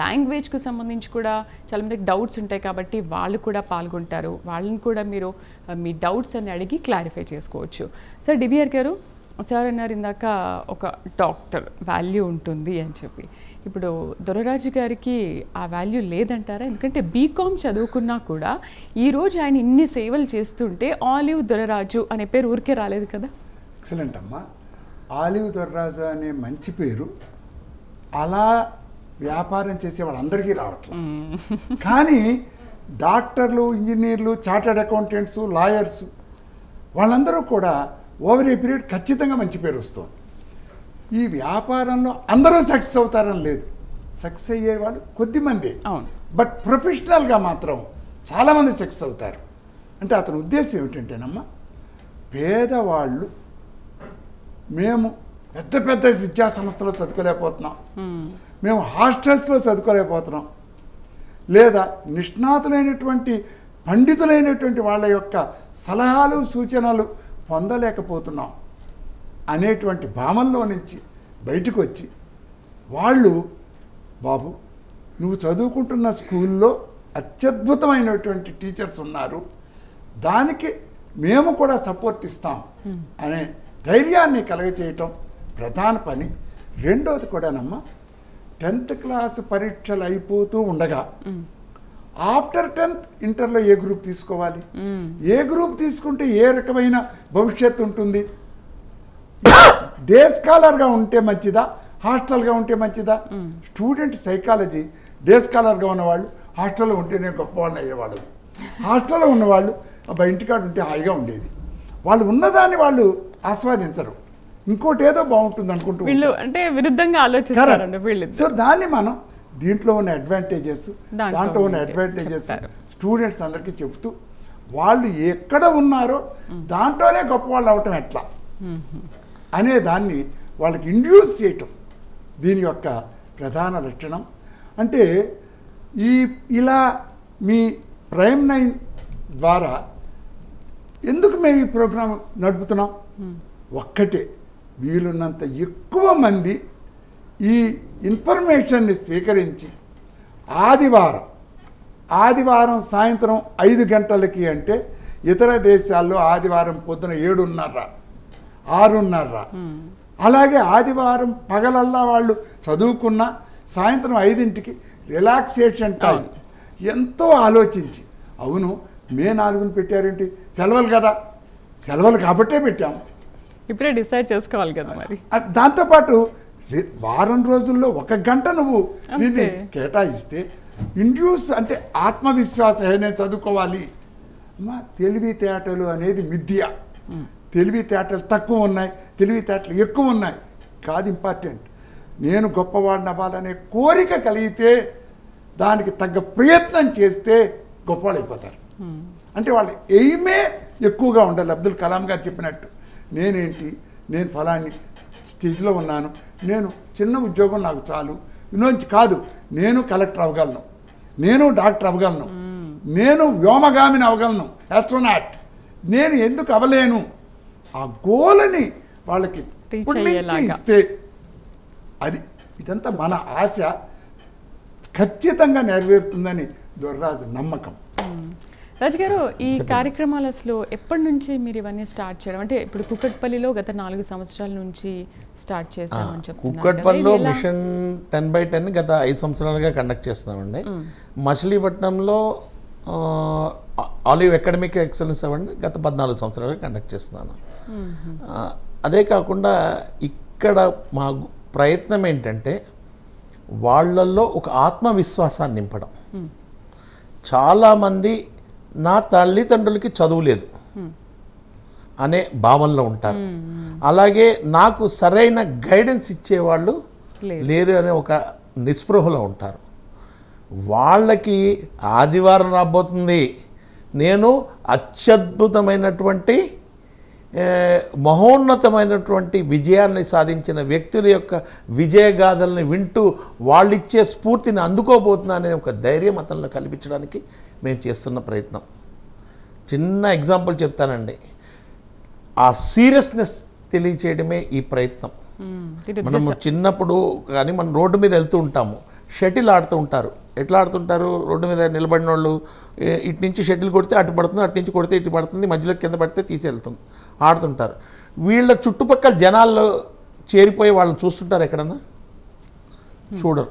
S1: లాంగ్వేజ్కు సంబంధించి కూడా చాలామందికి డౌట్స్ ఉంటాయి కాబట్టి వాళ్ళు కూడా పాల్గొంటారు. వాళ్ళని కూడా మీరు మీ డౌట్స్ అని అడిగి క్లారిఫై చేసుకోవచ్చు. సార్, డివిఆర్ గారు సార్ అన్నారు ఇందాక ఒక డాక్టర్ వాల్యూ ఉంటుంది అని చెప్పి. ఇప్పుడు దొరరాజు గారికి ఆ వాల్యూ లేదంటారా? ఎందుకంటే బీకామ్ చదువుకున్నా కూడా ఈరోజు ఆయన ఇన్ని సేవలు చేస్తుంటే ఆలివ్ దొరరాజు అనే పేరు ఊరికే రాలేదు కదా.
S3: ఎక్సలెంట్ అమ్మా. ఆలివ్ దొరరాజు అనే మంచి పేరు అలా వ్యాపారం చేసే వాళ్ళందరికీ రావట్లేదు. కానీ డాక్టర్లు, ఇంజనీర్లు, చార్టర్డ్ అకౌంటెంట్స్, లాయర్స్ వాళ్ళందరూ కూడా ఓవర్ ఏ పీరియడ్ ఖచ్చితంగా మంచి పేరు వస్తుంది. ఈ వ్యాపారంలో అందరూ సక్సెస్ అవుతారని లేదు, సక్సెస్ అయ్యేవాళ్ళు కొద్దిమంది, బట్ ప్రొఫెషనల్గా మాత్రం చాలామంది సక్సెస్ అవుతారు. అంటే అతని ఉద్దేశం ఏమిటంటేనమ్మా, పేదవాళ్ళు మేము పెద్ద పెద్ద విద్యా సంస్థలో చదువుకోలేకపోతున్నాం, మేము హాస్టల్స్లో చదువుకోలేకపోతున్నాం, లేదా నిష్ణాతులైనటువంటి పండితులైనటువంటి వాళ్ళ యొక్క సలహాలు సూచనలు పొందలేకపోతున్నాం అనేటువంటి భావనలో నుంచి బయటకు వచ్చి వాళ్ళు, బాబు నువ్వు చదువుకుంటున్న స్కూల్లో అత్యద్భుతమైనటువంటి టీచర్స్ ఉన్నారు, దానికి మేము కూడా సపోర్ట్ ఇస్తాం అనే ధైర్యాన్ని కలగచేయటం ప్రధాన పని. రెండోది కూడానమ్మా, 10th క్లాస్ పరీక్షలు అయిపోతూ ఉండగా ఆఫ్టర్ 10th ఇంటర్లో ఏ గ్రూప్ తీసుకోవాలి, ఏ గ్రూప్ తీసుకుంటే ఏ రకమైన భవిష్యత్తు ఉంటుంది, డే స్కాలర్గా ఉంటే మంచిదా, హాస్టల్గా ఉంటే మంచిదా. స్టూడెంట్ సైకాలజీ, డే స్కాలర్గా ఉన్నవాళ్ళు హాస్టల్లో ఉంటేనే గొప్పవాళ్ళు అయ్యేవాళ్ళు, హాస్టల్లో ఉన్నవాళ్ళు ఇంటికాడ ఉంటే హాయిగా ఉండేది. వాళ్ళు ఉన్నదాన్ని వాళ్ళు ఆస్వాదించరు, ఇంకోటి ఏదో బాగుంటుంది అనుకుంటూ
S1: అంటే విరుద్ధంగా ఆలోచిస్తారు.
S3: సో దాన్ని మనం దీంట్లో ఉన్న అడ్వాంటేజెస్, దాంట్లో ఉన్న అడ్వాంటేజెస్ స్టూడెంట్స్ అందరికీ చెప్తూ వాళ్ళు ఎక్కడ ఉన్నారో దాంట్లోనే గొప్ప వాళ్ళు అవటం ఎట్లా అనే దాన్ని వాళ్ళకి ఇండ్యూస్ చేయటం దీని యొక్క ప్రధాన లక్షణం. అంటే ఇలా మీ ప్రైమ్ 9 ద్వారా ఎందుకు మేము ఈ ప్రోగ్రాం నడుపుతున్నాం, ఒక్కటే వీలున్నంత ఎక్కువ మంది ఈ ఇన్ఫర్మేషన్ని స్వీకరించి ఆదివారం సాయంత్రం 5 గంటలకి, అంటే ఇతర దేశాల్లో ఆదివారం పొద్దున 7:30, 6:30, అలాగే ఆదివారం పగలల్లా వాళ్ళు చదువుకున్నా సాయంత్రం 5ంటికి రిలాక్సేషన్ టైం ఎంతో ఆలోచించి, అవును మే 4న పెట్టారేంటి, సెలవులు కదా, సెలవులు కాబట్టే పెట్టాము.
S1: ఇప్పుడే డిసైడ్ చేసుకోవాలి కదా మరి.
S3: దాంతోపాటు వారం రోజుల్లో 1 గంట నువ్వు దీన్ని కేటాయిస్తే ఇండ్యూస్ అంటే ఆత్మవిశ్వాసం, నేను చదువుకోవాలి అమ్మా. తెలివితేటలు అనేది మిథ్య. తెలివితేటలు తక్కువ ఉన్నాయి, తెలివితేటలు ఎక్కువ ఉన్నాయి కాదు ఇంపార్టెంట్. నేను గొప్పవాడిని అవ్వాలనే కోరిక కలిగితే, దానికి తగ్గ ప్రయత్నం చేస్తే గొప్పవాళ్ళు అయిపోతారు. అంటే వాళ్ళ ఎయిమే ఎక్కువగా ఉండాలి. అబ్దుల్ కలాం గారు చెప్పినట్టు, నేను ఫలాని స్టేజ్లో ఉన్నాను, నేను చిన్న ఉద్యోగం నాకు చాలు, ఇందులోంచి కాదు, నేను కలెక్టర్ అవ్వగలను, నేను డాక్టర్ అవ్వగలను, నేను వ్యోమగామిని అవ్వగలను, ఆస్ట్రోనాట్, నేను ఎందుకు అవ్వలేను, ఆ గోల్ని వాళ్ళకి ఇస్తే అది ఇదంతా మన ఆశ ఖచ్చితంగా నెరవేరుతుందని దొర్రాజు నమ్మకం.
S1: రాజు గారు, ఈ కార్యక్రమాలు అసలు ఎప్పటి నుంచి మీరు ఇవన్నీ స్టార్ట్ చేయడం? అంటే ఇప్పుడు కుక్కట్పల్లిలో గత 4 సంవత్సరాల నుంచి స్టార్ట్ చేసామని చెప్తున్నారు.
S2: కుక్కట్పల్లిలో మిషన్ 10x10 గత 5 సంవత్సరాలుగా కండక్ట్ చేస్తున్నామండి. మచిలీపట్నంలో ఆలివ్ అకాడమిక్ ఎక్సలెన్స్ అవ్వండి గత 14 సంవత్సరాలుగా కండక్ట్ చేస్తున్నాను. అదే కాకుండా ఇక్కడ మా ప్రయత్నం ఏంటంటే వాళ్ళల్లో ఒక ఆత్మవిశ్వాసాన్ని నింపడం. చాలామంది నా తల్లిదండ్రులకి చదువు లేదు అనే భావనలో ఉంటారు, అలాగే నాకు సరైన గైడెన్స్ ఇచ్చేవాళ్ళు లేరు అనే ఒక నిస్పృహలో ఉంటారు. వాళ్ళకి ఆదివారం రాబోతుంది, నేను అత్యద్భుతమైనటువంటి మహోన్నతమైనటువంటి విజయాన్ని సాధించిన వ్యక్తుల యొక్క విజయగాథల్ని వింటూ వాళ్ళిచ్చే స్ఫూర్తిని అందుకోబోతున్నాననే ఒక ధైర్యం అతనిలో కల్పించడానికి మేము చేస్తున్న ప్రయత్నం. చిన్న ఎగ్జాంపుల్ చెప్తానండి. ఆ సీరియస్నెస్ తెలియచేయడమే ఈ ప్రయత్నం. మనము చిన్నప్పుడు కానీ మనం రోడ్డు మీద వెళ్తూ ఉంటాము, షటిల్ ఆడుతూ ఉంటారు. ఎట్లా ఆడుతుంటారు? రోడ్డు మీద నిలబడిన వాళ్ళు ఇటు నుంచి షటిల్ కొడితే అటు పడుతుంది, అటు నుంచి కొడితే ఇటు పడుతుంది, మధ్యలో కింద పడితే తీసేళ్తుంది, ఆడుతుంటారు. వీళ్ళ చుట్టుపక్కల జనాల్లో చేరిపోయి వాళ్ళని చూస్తుంటారు ఎక్కడన్నా? చూడరు.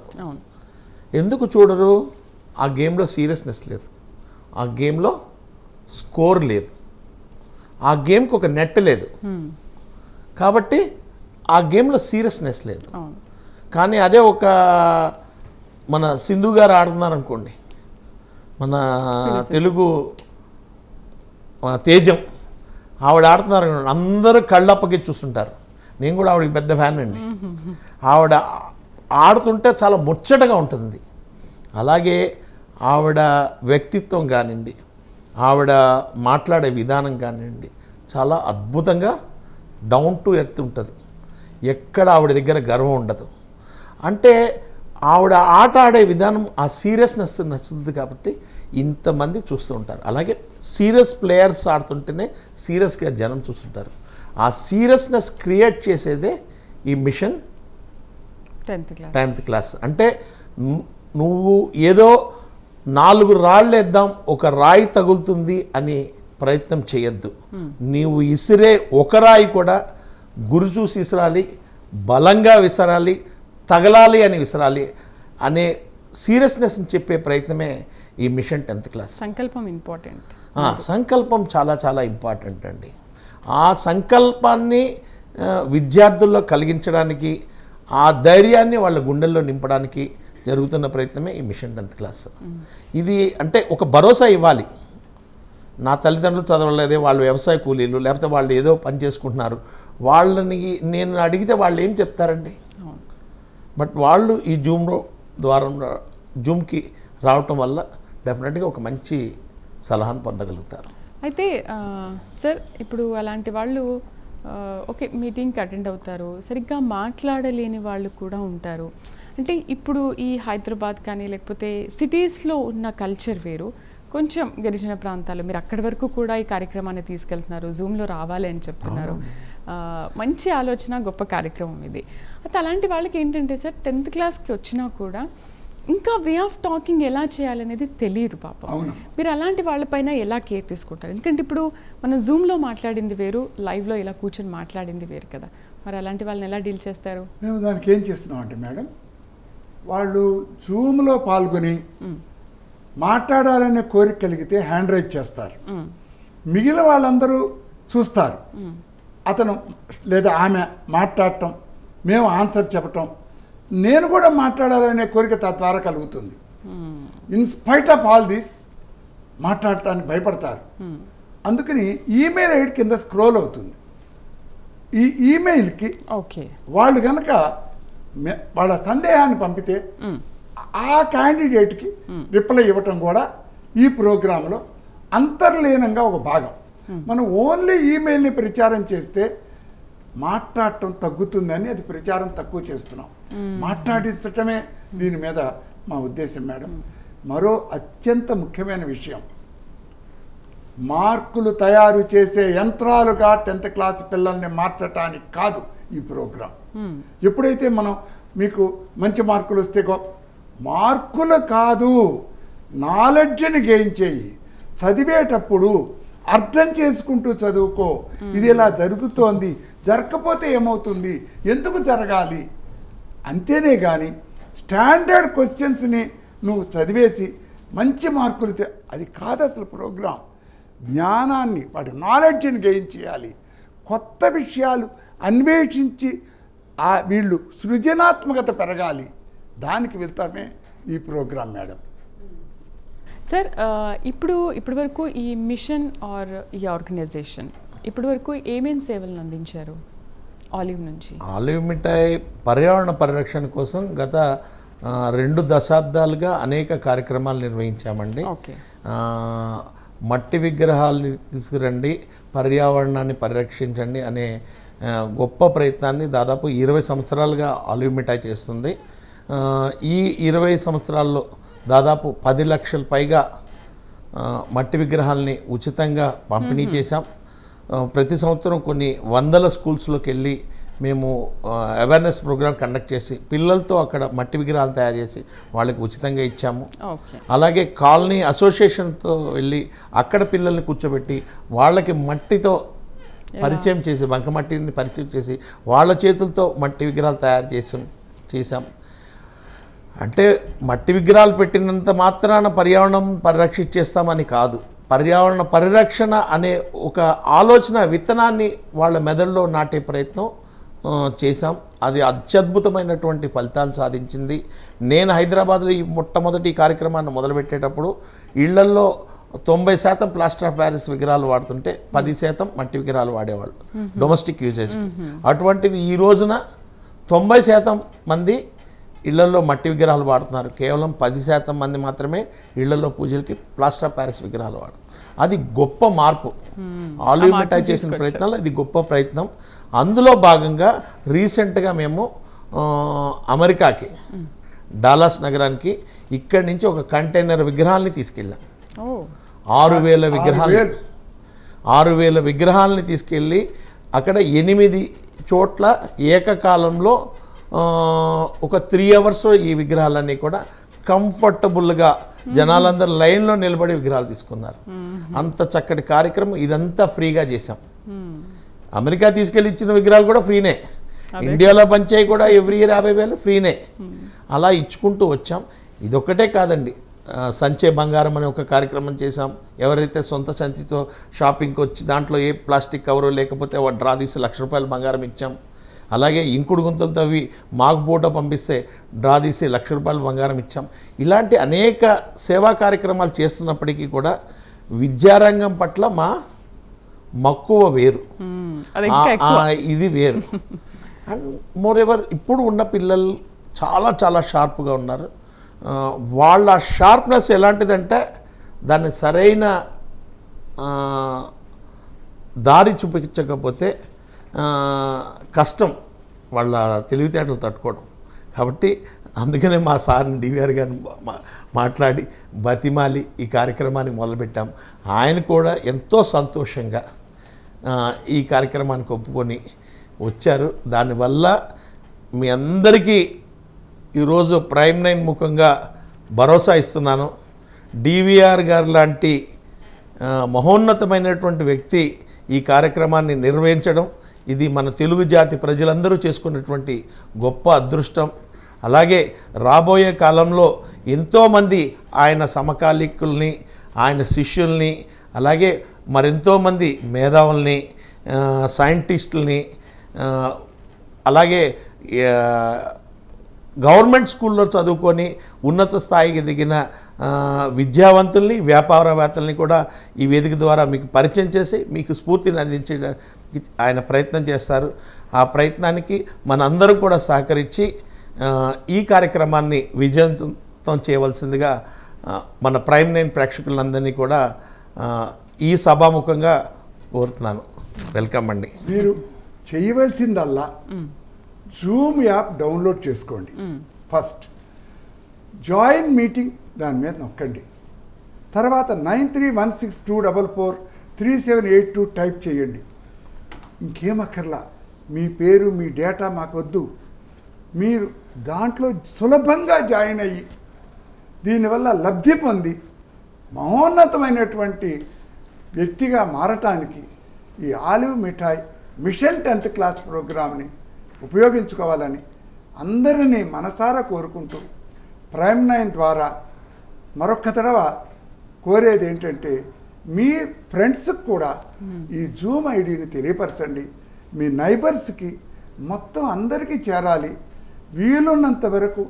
S2: ఎందుకు చూడరు? ఆ గేమ్లో సీరియస్నెస్ లేదు, ఆ గేమ్లో స్కోర్ లేదు, ఆ గేమ్కి ఒక నెట్ లేదు, కాబట్టి ఆ గేమ్లో సీరియస్నెస్ లేదు. కానీ అదే ఒక మన సింధు గారు ఆడుతున్నారనుకోండి, మన తెలుగు తేజం ఆవిడ ఆడుతున్నారు, అందరూ కళ్ళప్పకి చూస్తుంటారు. నేను కూడా ఆవిడకి పెద్ద ఫ్యాన్ అండి. ఆవిడ ఆడుతుంటే చాలా ముచ్చటగా ఉంటుంది. అలాగే ఆవిడ వ్యక్తిత్వం కానివ్వండి, ఆవిడ మాట్లాడే విధానం కానివ్వండి, చాలా అద్భుతంగా డౌన్ టు ఎర్త్ ఉంటుంది. ఎక్కడ ఆవిడ దగ్గర గర్వం ఉండదు. అంటే ఆవిడ ఆట ఆడే విధానం ఆ సీరియస్నెస్ నచ్చుతుంది కాబట్టి ఇంతమంది చూస్తూ ఉంటారు. అలాగే సీరియస్ ప్లేయర్స్ ఆడుతుంటేనే సీరియస్గా జనం చూస్తుంటారు. ఆ సీరియస్నెస్ క్రియేట్ చేసేదే ఈ మిషన్ 10th క్లాస్. అంటే నువ్వు ఏదో 4 రాళ్ళు వేద్దాం ఒక రాయి తగులుతుంది అని ప్రయత్నం చేయొద్దు. నీవు ఇసిరే ఒక రాయి కూడా గురి చూసి విసరాలి, బలంగా విసరాలి, తగలాలి అని విసరాలి అనే సీరియస్నెస్ని చెప్పే ప్రయత్నమే ఈ మిషన్ 10th క్లాస్.
S1: సంకల్పం ఇంపార్టెంట్.
S2: సంకల్పం చాలా చాలా ఇంపార్టెంట్ అండి. ఆ సంకల్పాన్ని విద్యార్థుల్లో కలిగించడానికి, ఆ ధైర్యాన్ని వాళ్ళ గుండెల్లో నింపడానికి జరుగుతున్న ప్రయత్నమే ఈ మిషన్ 10th క్లాస్. ఇది అంటే ఒక భరోసా ఇవ్వాలి. నా తల్లిదండ్రులు చదవలేదే, వాళ్ళు వ్యవసాయ కూలీలు, లేకపోతే వాళ్ళు ఏదో పని చేసుకుంటున్నారు, వాళ్ళని నేను అడిగితే వాళ్ళు ఏం చెప్తారండి? బట్ వాళ్ళు ఈ జూమ్కి రావటం వల్ల డెఫినెట్గా ఒక మంచి సలహాను పొందగలుగుతారు.
S1: అయితే సార్, ఇప్పుడు అలాంటి వాళ్ళు ఓకే మీటింగ్కి అటెండ్ అవుతారు, సరిగ్గా మాట్లాడలేని వాళ్ళు కూడా ఉంటారు. అంటే ఇప్పుడు ఈ హైదరాబాద్ కానీ లేకపోతే సిటీస్లో ఉన్న కల్చర్ వేరు, కొంచెం గిరిజన ప్రాంతాలు మీరు అక్కడి వరకు కూడా ఈ కార్యక్రమాన్ని తీసుకెళ్తున్నారు, జూమ్లో రావాలి అని చెప్తున్నారు. మంచి ఆలోచన, గొప్ప కార్యక్రమం ఇది. అయితే అలాంటి వాళ్ళకి ఏంటంటే సార్ 10th క్లాస్కి వచ్చినా కూడా ఇంకా వే ఆఫ్ టాకింగ్ ఎలా చేయాలనేది తెలియదు పాపం. మీరు అలాంటి వాళ్ళపైన ఎలా కేర్ తీసుకుంటారు? ఎందుకంటే ఇప్పుడు మనం జూమ్లో మాట్లాడింది వేరు, లైవ్లో ఇలా కూర్చొని మాట్లాడింది వేరు కదా. మరి అలాంటి వాళ్ళని ఎలా డీల్ చేస్తారు?
S3: మేము దానికి ఏం చేస్తున్నాం అంటే మేడం, వాళ్ళు జూమ్లో పాల్గొని మాట్లాడాలనే కోరిక కలిగితే హ్యాండ్ రైజ్ చేస్తారు. మిగిలిన వాళ్ళందరూ చూస్తారు. అతను లేదా ఆమె మాట్లాడటం, మేము ఆన్సర్ చెప్పటం, నేను కూడా మాట్లాడాలనే కోరిక తద్వారా కలుగుతుంది. In spite of all this మాట్లాడటానికి భయపడతారు. అందుకని ఈమెయిల్ ఐడి కింద స్క్రోల్ అవుతుంది. ఈ ఈమెయిల్కి వాళ్ళు కనుక వాళ్ళ సందేహాన్ని పంపితే ఆ క్యాండిడేట్కి రిప్లై ఇవ్వటం కూడా ఈ ప్రోగ్రాంలో అంతర్లీనంగా ఒక భాగం. మనం ఓన్లీ ఈమెయిల్ని ప్రచారం చేస్తే మాట్లాడటం తగ్గుతుందని అది ప్రచారం తక్కువ చేస్తున్నాం. మాట్లాడించటమే దీని మీద మా ఉద్దేశం మేడం. మరో అత్యంత ముఖ్యమైన విషయం, మార్కులు తయారు చేసే యంత్రాలుగా 10th క్లాస్ పిల్లల్ని మార్చటానికి కాదు ఈ ప్రోగ్రాం. ఎప్పుడైతే మనం మీకు మంచి మార్కులు వస్తే మార్కులు కాదు, నాలెడ్జ్ని గెయిన్ చేయి. చదివేటప్పుడు అర్థం చేసుకుంటూ చదువుకో. ఇది ఇలా జరుగుతోంది, జరగకపోతే ఏమవుతుంది, ఎందుకు జరగాలి, అంతేనే కానీ స్టాండర్డ్ క్వశ్చన్స్ని నువ్వు చదివేసి మంచి మార్కులు అది కాదు అసలు ప్రోగ్రాం. జ్ఞానాన్ని, వాటి నాలెడ్జ్ని గెయిన్ చేయాలి. కొత్త విషయాలు అన్వేషించి వీళ్ళు సృజనాత్మకత పెరగాలి. దానికి వెళ్తామే ఈ ప్రోగ్రాం మేడం.
S1: సార్, ఇప్పటి వరకు ఈ మిషన్ ఆర్ ఈ ఆర్గనైజేషన్ ఇప్పటి వరకు ఏమేమి సేవలను అందించారు ఆలివ్ నుంచి?
S2: ఆలివ్ మిఠాయి పర్యావరణ పరిరక్షణ కోసం గత 2 దశాబ్దాలుగా అనేక కార్యక్రమాలు నిర్వహించామండి. మట్టి విగ్రహాలని తీసుకురండి, పర్యావరణాన్ని పరిరక్షించండి అనే గొప్ప ప్రయత్నాన్ని దాదాపు 20 సంవత్సరాలుగా ఆలివ్ మిఠాయి చేస్తుంది. ఈ 20 సంవత్సరాల్లో దాదాపు 10 లక్షల పైగా మట్టి విగ్రహాలని ఉచితంగా పంపిణీ చేశాం. ప్రతి సంవత్సరం కొన్ని వందల స్కూల్స్లోకి వెళ్ళి మేము అవేర్నెస్ ప్రోగ్రామ్ కండక్ట్ చేసి పిల్లలతో అక్కడ మట్టి విగ్రహాలు తయారు చేసి వాళ్ళకి ఉచితంగా ఇచ్చాము. అలాగే కాలనీ అసోసియేషన్తో వెళ్ళి అక్కడ పిల్లల్ని కూర్చోబెట్టి వాళ్ళకి మట్టితో పరిచయం చేసి, బంకమట్టిని పరిచయం చేసి వాళ్ళ చేతులతో మట్టి విగ్రహాలు తయారు చేసాం. అంటే మట్టి విగ్రహాలు పెట్టినంత మాత్రాన పర్యావరణం పరిరక్షించేస్తామని కాదు, పర్యావరణ పరిరక్షణ అనే ఒక ఆలోచన విత్తనాన్ని వాళ్ళ మెదడులో నాటే ప్రయత్నం చేశాం. అది అత్యద్భుతమైనటువంటి ఫలితాలు సాధించింది. నేను హైదరాబాద్లో ఈ మొట్టమొదటి కార్యక్రమాన్ని మొదలుపెట్టేటప్పుడు ఇళ్లల్లో 90% ప్లాస్టర్ ఆఫ్ ప్యారిస్ విగ్రహాలు వాడుతుంటే 10% మట్టి విగ్రహాలు వాడేవాళ్ళు డొమెస్టిక్ యూజేజ్కి. అటువంటిది ఈ రోజున 90% మంది ఇళ్లలో మట్టి విగ్రహాలు వాడుతున్నారు. కేవలం 10% మంది మాత్రమే ఇళ్లలో పూజలకి ప్లాస్టర్ ఆఫ్ ప్యారిస్ విగ్రహాలు వాడుతున్నారు. అది గొప్ప మార్పు. ఆలివ్ మిఠాయి చేసిన ప్రయత్నాలు ఇది గొప్ప ప్రయత్నం. అందులో భాగంగా రీసెంట్గా మేము అమెరికాకి, డాలస్ నగరానికి ఇక్కడి నుంచి ఒక కంటైనర్ విగ్రహాలని తీసుకెళ్ళాం. 6,000 విగ్రహాలని తీసుకెళ్ళి అక్కడ 8 చోట్ల ఏకకాలంలో ఒక 3 hours ఈ విగ్రహాలన్నీ కూడా కంఫర్టబుల్గా జనాలందరూ లైన్లో నిలబడి విగ్రహాలు తీసుకున్నారు. అంత చక్కటి కార్యక్రమం. ఇదంతా ఫ్రీగా చేశాం. అమెరికా తీసుకెళ్ళి ఇచ్చిన విగ్రహాలు కూడా ఫ్రీనే, ఇండియాలో పంచాయి కూడా ఎవ్రీ ఇయర్ 50,000 ఫ్రీనే. అలా ఇచ్చుకుంటూ వచ్చాం. ఇదొక్కటే కాదండి, సంచే బంగారం అనే ఒక కార్యక్రమం చేశాం. ఎవరైతే సొంత సంచితో షాపింగ్కి వచ్చి దాంట్లో ఏ ప్లాస్టిక్ కవరు లేకపోతే డ్రా తీసి ₹1,00,000 బంగారం ఇచ్చాం. అలాగే ఇంకుడు గుంతలతో అవి మాకు ఫోటో పంపిస్తే డ్రా తీసి ₹1,00,000 బంగారం ఇచ్చాం. ఇలాంటి అనేక సేవా కార్యక్రమాలు చేస్తున్నప్పటికీ కూడా విద్యారంగం పట్ల మా మక్కువ వేరు, ఇది వేరు. అండ్ మోర్ ఎవర్ ఇప్పుడు ఉన్న పిల్లలు చాలా చాలా షార్ప్గా ఉన్నారు. వాళ్ళ షార్ప్నెస్ ఎలాంటిదంటే దాన్ని సరైన దారి చూపించకపోతే కష్టం వాళ్ళ తెలివితేటలు తట్టుకోవడం. కాబట్టి అందుకనే మా సార్ని డివిఆర్ గారిని మాట్లాడి బతిమాలి ఈ కార్యక్రమాన్ని మొదలుపెట్టాం. ఆయన కూడా ఎంతో సంతోషంగా ఈ కార్యక్రమానికి ఒప్పుకొని వచ్చారు. దానివల్ల మీ అందరికీ ఈరోజు ప్రైమ్ 9 ముఖంగా భరోసా ఇస్తున్నాను. డివిఆర్ గారు లాంటి మహోన్నతమైనటువంటి వ్యక్తి ఈ కార్యక్రమాన్ని నిర్వహించడం ఇది మన తెలుగు జాతి ప్రజలందరూ చేసుకున్నటువంటి గొప్ప అదృష్టం. అలాగే రాబోయే కాలంలో ఎంతోమంది ఆయన సమకాలీకుల్ని, ఆయన శిష్యుల్ని, అలాగే మరెంతోమంది మేధావుల్ని, సైంటిస్టుల్ని, అలాగే గవర్నమెంట్ స్కూల్లో చదువుకొని ఉన్నత స్థాయికి దిగిన విద్యావంతుల్ని, వ్యాపారవేత్తల్ని కూడా ఈ వేదిక ద్వారా మీకు పరిచయం చేసి మీకు స్ఫూర్తిని అందించడానికి ఆయన ప్రయత్నం చేస్తారు. ఆ ప్రయత్నానికి మనందరం కూడా సహకరించి ఈ కార్యక్రమాన్ని విజయవంతం చేయవలసిందిగా మన ప్రైమ్ 9 ప్రేక్షకులందరినీ కూడా ఈ సభాముఖంగా కోరుతున్నాను. వెల్కమ్ అండి.
S3: మీరు చేయవలసిందల్లా జూమ్ యాప్ డౌన్లోడ్ చేసుకోండి. ఫస్ట్ జాయిన్ మీటింగ్ దాని మీద నొక్కండి. తర్వాత 9316244378 టైప్ చేయండి. ఇంకేం అక్కర్లా, మీ పేరు మీ డేటా మాకు వద్దు. మీరు దాంట్లో సులభంగా జాయిన్ అయ్యి దీనివల్ల లబ్ధి పొంది మహోన్నతమైనటువంటి వ్యక్తిగా మారటానికి ఈ olive Mithai mission 10th class ప్రోగ్రామ్ని ఉపయోగించుకోవాలని అందరినీ మనసారా కోరుకుంటూ ప్రైమ్ 9 ద్వారా మరొక్క తడవ కోరేది ఏంటంటే మీ ఫ్రెండ్స్కి కూడా ఈ జూమ్ ఐడిని తెలియపరచండి. మీ నైబర్స్కి మొత్తం అందరికీ చేరాలి. వీలున్నంత వరకు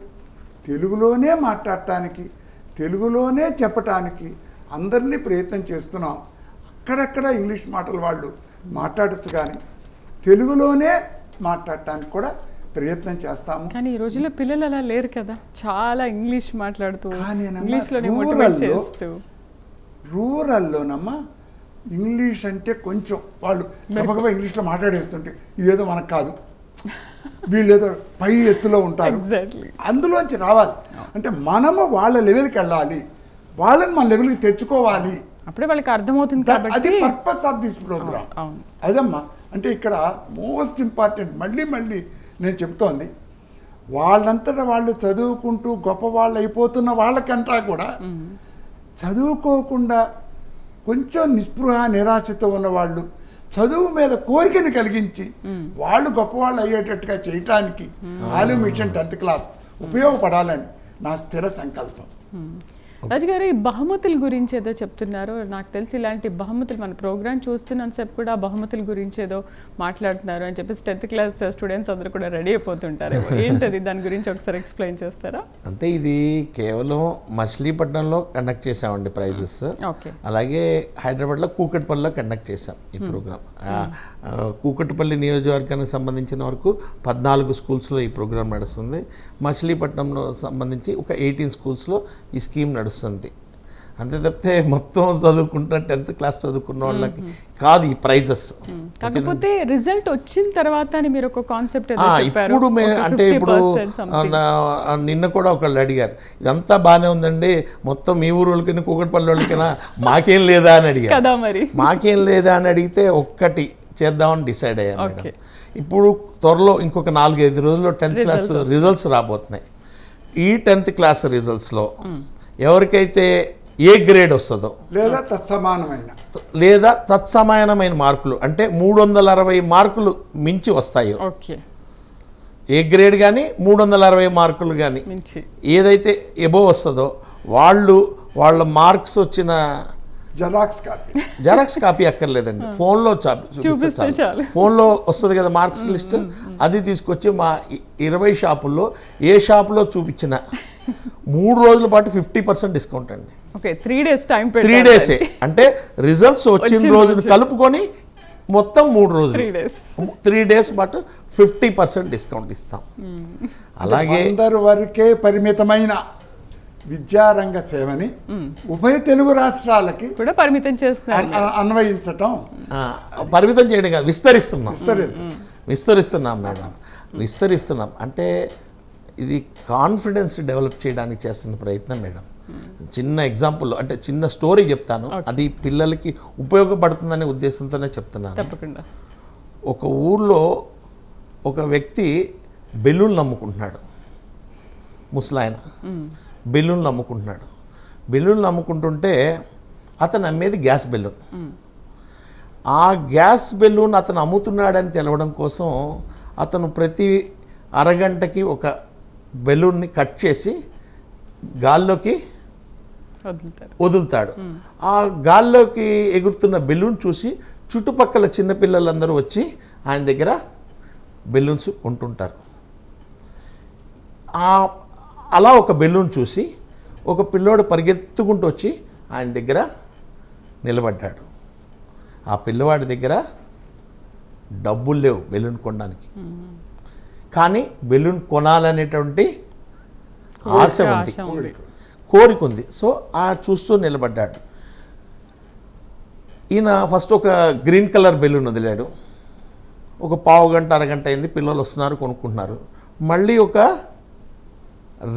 S3: తెలుగులోనే మాట్లాడటానికి, తెలుగులోనే చెప్పటానికి అందరినీ ప్రయత్నం చేస్తున్నాం. అక్కడక్కడ ఇంగ్లీష్ మాటలు వాళ్ళు మాట్లాడచ్చు, కానీ తెలుగులోనే మాట్లాడటానికి కూడా ప్రయత్నం చేస్తాము.
S1: కానీ ఈ రోజుల్లో పిల్లలు అలా లేరు కదా, చాలా ఇంగ్లీష్ మాట్లాడుతూ
S3: కానీనమ్మా,
S1: ఇంగ్లీష్లోనే మోటివేట్ చేస్తూ.
S3: రూరల్లోనమ్మా ఇంగ్లీష్ అంటే కొంచెం వాళ్ళు గబగబా ఇంగ్లీష్లో మాట్లాడేస్తుంటే ఇదేదో మనకు కాదు, వీళ్ళేదో పై ఎత్తులో ఉంటారు.
S1: ఎగ్జాక్ట్లీ.
S3: అందులోంచి రావాలి అంటే మనము వాళ్ళ లెవెల్కి వెళ్ళాలి, వాళ్ళని మన లెవెల్కి తెచ్చుకోవాలి.
S1: అప్పుడే వాళ్ళకి అర్థమవుతుంది
S3: అది
S1: కాబట్టి
S3: పర్పస్ ఆఫ్ దిస్ ప్రోగ్రామ్.
S1: అవును.
S3: అదమ్మా, అంటే ఇక్కడ మోస్ట్ ఇంపార్టెంట్ మళ్ళీ నేను చెప్తోంది, వాళ్ళంతటా వాళ్ళు చదువుకుంటూ గొప్పవాళ్ళు అయిపోతున్న వాళ్ళకంటా కూడా చదువుకోకుండా కొంచెం నిస్పృహ నిరాశతో ఉన్నవాళ్ళు చదువు మీద కోరికను కలిగించి వాళ్ళు గొప్పవాళ్ళు అయ్యేటట్టుగా చేయటానికి ఆలివ్ మిషన్ 10th క్లాస్ ఉపయోగపడాలని నా స్థిర సంకల్పం.
S1: రాజుగారు, ఈ బహుమతుల గురించి ఏదో చెప్తున్నారు. నాకు తెలిసి ఇలాంటి బహుమతులు మన ప్రోగ్రామ్ చూస్తున్నంతసేపు కూడా బహుమతుల గురించి ఏదో మాట్లాడుతున్నారు అని చెప్పేసి 10th క్లాస్ స్టూడెంట్స్ అందరూ కూడా రెడీ అయిపోతుంటారు. ఏంటది, దాని గురించి ఒకసారి ఎక్స్ప్లెయిన్ చేస్తారా?
S2: అంటే ఇది కేవలం మచిలీపట్నంలో కండక్ట్ చేసామండి ప్రైజెస్.
S1: ఓకే.
S2: అలాగే హైదరాబాద్లో కూకట్పల్లిలో కండక్ట్ చేసాం ఈ ప్రోగ్రామ్. కూకట్పల్లి నియోజకవర్గానికి సంబంధించిన వరకు 14 స్కూల్స్లో ఈ ప్రోగ్రామ్ నడుస్తుంది. మచిలీపట్నంలో సంబంధించి ఒక 18 స్కూల్స్లో ఈ స్కీమ్ నడుస్తుంది. అంతే తప్పితే మొత్తం చదువుకుంటా 10th క్లాస్ చదువుకున్న వాళ్ళకి కాదు ఈ ప్రైజెస్.
S1: కాకపోతే రిజల్ట్ వచ్చిన తర్వాత మీరు ఒక కాన్సెప్ట్
S2: ఇప్పుడు అంటే ఇప్పుడు నిన్న కూడా ఒకళ్ళు అడిగారు, ఇదంతా బాగానే ఉందండి, మొత్తం మీ ఊరు వాళ్ళకైనా కూకట్పల్లి వాళ్ళకైనా మాకేం లేదా అని అడిగారు. మాకేం లేదా అని అడిగితే ఒక్కటి చేద్దామని డిసైడ్ అయ్యాను. ఇప్పుడు త్వరలో ఇంకొక 4-5 రోజుల్లో 10th క్లాస్ రిజల్ట్స్ రాబోతున్నాయి. ఈ 10th క్లాస్ రిజల్ట్స్లో ఎవరికైతే ఏ గ్రేడ్ వస్తుందో లేదా తత్సమానమైన మార్కులు అంటే 360 మార్కులు మించి వస్తాయో, ఏ గ్రేడ్ కానీ 360 మార్కులు కానీ ఏదైతే ఎబో వస్తుందో వాళ్ళ మార్క్స్ వచ్చిన జెరాక్స్ కాపీ అక్కర్లేదండి, ఫోన్లో ఫోన్లో వస్తుంది కదా మార్క్స్ లిస్ట్, అది తీసుకొచ్చి మా 20 షాపుల్లో ఏ షాపులో చూపించిన 3 రోజుల పాటు 50% డిస్కౌంట్ అండి. 3 డేసే అంటే రిజల్ట్స్ వచ్చిన రోజును కలుపుకొని మొత్తం 3 రోజులు 3 డేస్ పాటు 50% డిస్కౌంట్ ఇస్తాం. అలాగే
S3: అందరి వరకే పరిమితమైన విద్యారంగ సేవని ఉభయ తెలుగు రాష్ట్రాలకి
S1: కూడా పరిమితం చేస్తున్నారు,
S3: అన్వయించటం.
S2: పరిమితం చేయడం కాదు, విస్తరిస్తున్నాం మేడం, విస్తరిస్తున్నాం. అంటే ఇది కాన్ఫిడెన్స్ డెవలప్ చేయడానికి చేస్తున్న ప్రయత్నం మేడం. చిన్న ఎగ్జాంపుల్ అంటే చిన్న స్టోరీ చెప్తాను, అది పిల్లలకి ఉపయోగపడుతుందనే ఉద్దేశంతోనే చెప్తున్నాను.
S1: తప్పకుండా.
S2: ఒక ఊర్లో ఒక వ్యక్తి బెలూన్లు అమ్ముకుంటున్నాడు, ముసలాయన బెలూన్లు అమ్ముకుంటున్నాడు. బెలూన్లు అమ్ముకుంటుంటే అతను అమ్మేది గ్యాస్ బెలూన్. ఆ గ్యాస్ బెలూన్ అతను అమ్ముతున్నాడని తెలవడం కోసం అతను ప్రతి అరగంటకి ఒక బెలూన్ని కట్ చేసి గాల్లోకి వదులుతాడు. ఆ గాల్లోకి ఎగురుతున్న బెలూన్ చూసి చుట్టుపక్కల చిన్నపిల్లలందరూ వచ్చి ఆయన దగ్గర బెలూన్స్ కొంటుంటారు. అలా ఒక బెలూన్ చూసి ఒక పిల్లోడు పరిగెత్తుకుంటూ వచ్చి ఆయన దగ్గర నిలబడ్డాడు. ఆ పిల్లవాడి దగ్గర డబ్బులు లేవు బెలూన్ కొనడానికి, కానీ బెలూన్ కొనాలనేటువంటి ఆశ ఉంది, కోరిక ఉంది. సో ఆ చూస్తూ నిలబడ్డాడు. ఈయన ఫస్ట్ ఒక గ్రీన్ కలర్ బెలూన్ వదిలాడు. ఒక పావు గంట అరగంట అయింది, పిల్లలు వస్తున్నారు, కొనుక్కుంటున్నారు. మళ్ళీ ఒక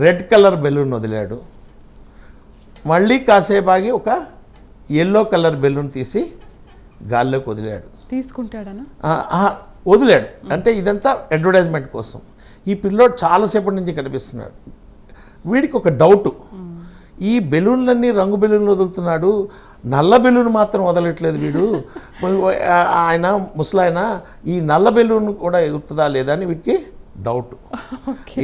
S2: రెడ్ కలర్ బెలూన్ వదిలాడు. మళ్ళీ కాసేపు ఆగి ఒక ఎల్లో కలర్ బెలూన్ తీసి గాల్లోకి వదిలాడు.
S1: తీసుకుంటాడనా?
S2: వదిలాడు. అంటే ఇదంతా అడ్వర్టైజ్మెంట్ కోసం. ఈ పిల్లోడు చాలాసేపటి నుంచి కనిపిస్తున్నాడు. వీడికి ఒక డౌటు, ఈ బెలూన్లన్నీ రంగు బెలూన్లు వదులుతున్నాడు, నల్ల బెలూన్ మాత్రం వదలట్లేదు వీడు. ఆయన ముసలాయన ఈ నల్ల బెలూన్ కూడా ఎగురుతుందా లేదా అని వీడికి డౌట్.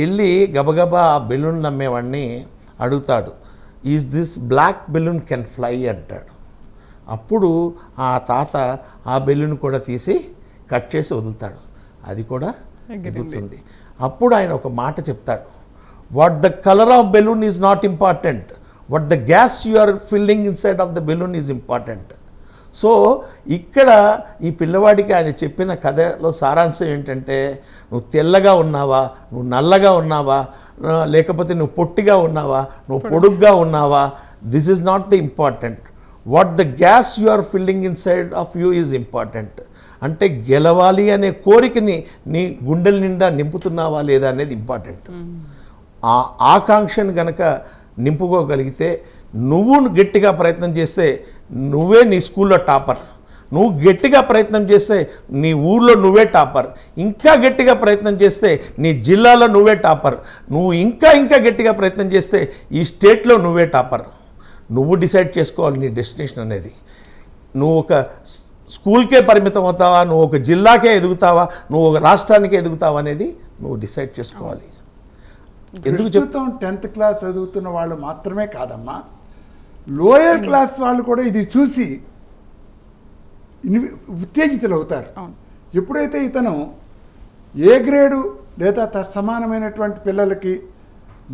S2: వెళ్ళి గబగబా ఆ బెలూన్ నమ్మేవాడిని అడుగుతాడు, is this black balloon can fly అంటాడు. అప్పుడు ఆ తాత ఆ బెలూన్ కూడా తీసి కట్ చేసి వదులుతాడు, అది కూడా ఎగురుతుంది. అప్పుడు ఆయన ఒక మాట చెప్తాడు, what the colour of balloon is not important, what the gas you are filling inside of the balloon is important. So ఇక్కడ ఈ పిల్లవాడికి ఆయన చెప్పిన కథలో సారాంశం ఏంటంటే, నువ్వు తెల్లగా ఉన్నావా, నువ్వు నల్లగా ఉన్నావా, లేకపోతే నువ్వు పొట్టిగా ఉన్నావా, నువ్వు పొడుగ్గా ఉన్నావా, this is not the important, what the gas you are filling inside of you is important. అంటే గెలవాలి అనే కోరికని నీ గుండెల నిండా నింపుతున్నావా లేదా అనేది ఇంపార్టెంట్. ఆ ఆకాంక్షను గనక నింపుకోగలిగితే, నువ్వు గట్టిగా ప్రయత్నం చేస్తే నువ్వే నీ స్కూల్లో టాపర్, నువ్వు గట్టిగా ప్రయత్నం చేస్తే నీ ఊర్లో నువ్వే టాపర్, ఇంకా గట్టిగా ప్రయత్నం చేస్తే నీ జిల్లాలో నువ్వే టాపర్, నువ్వు ఇంకా గట్టిగా ప్రయత్నం చేస్తే ఈ స్టేట్లో నువ్వే టాపర్. నువ్వు డిసైడ్ చేసుకోవాలి నీ డెస్టినేషన్ అనేది. నువ్వు ఒక స్కూల్కే పరిమితం అవుతావా, నువ్వు ఒక జిల్లాకే ఎదుగుతావా, నువ్వు ఒక రాష్ట్రానికే ఎదుగుతావా అనేది నువ్వు డిసైడ్ చేసుకోవాలి.
S3: ఎందుకు చెప్తాం, 10th క్లాస్ చదువుతున్న వాళ్ళు మాత్రమే కాదమ్మా, లోయర్ క్లాస్ వాళ్ళు కూడా ఇది చూసి ఉత్తేజితులు అవుతారు. ఎప్పుడైతే ఇతను ఏ గ్రేడు లేదా తత్సమానమైనటువంటి పిల్లలకి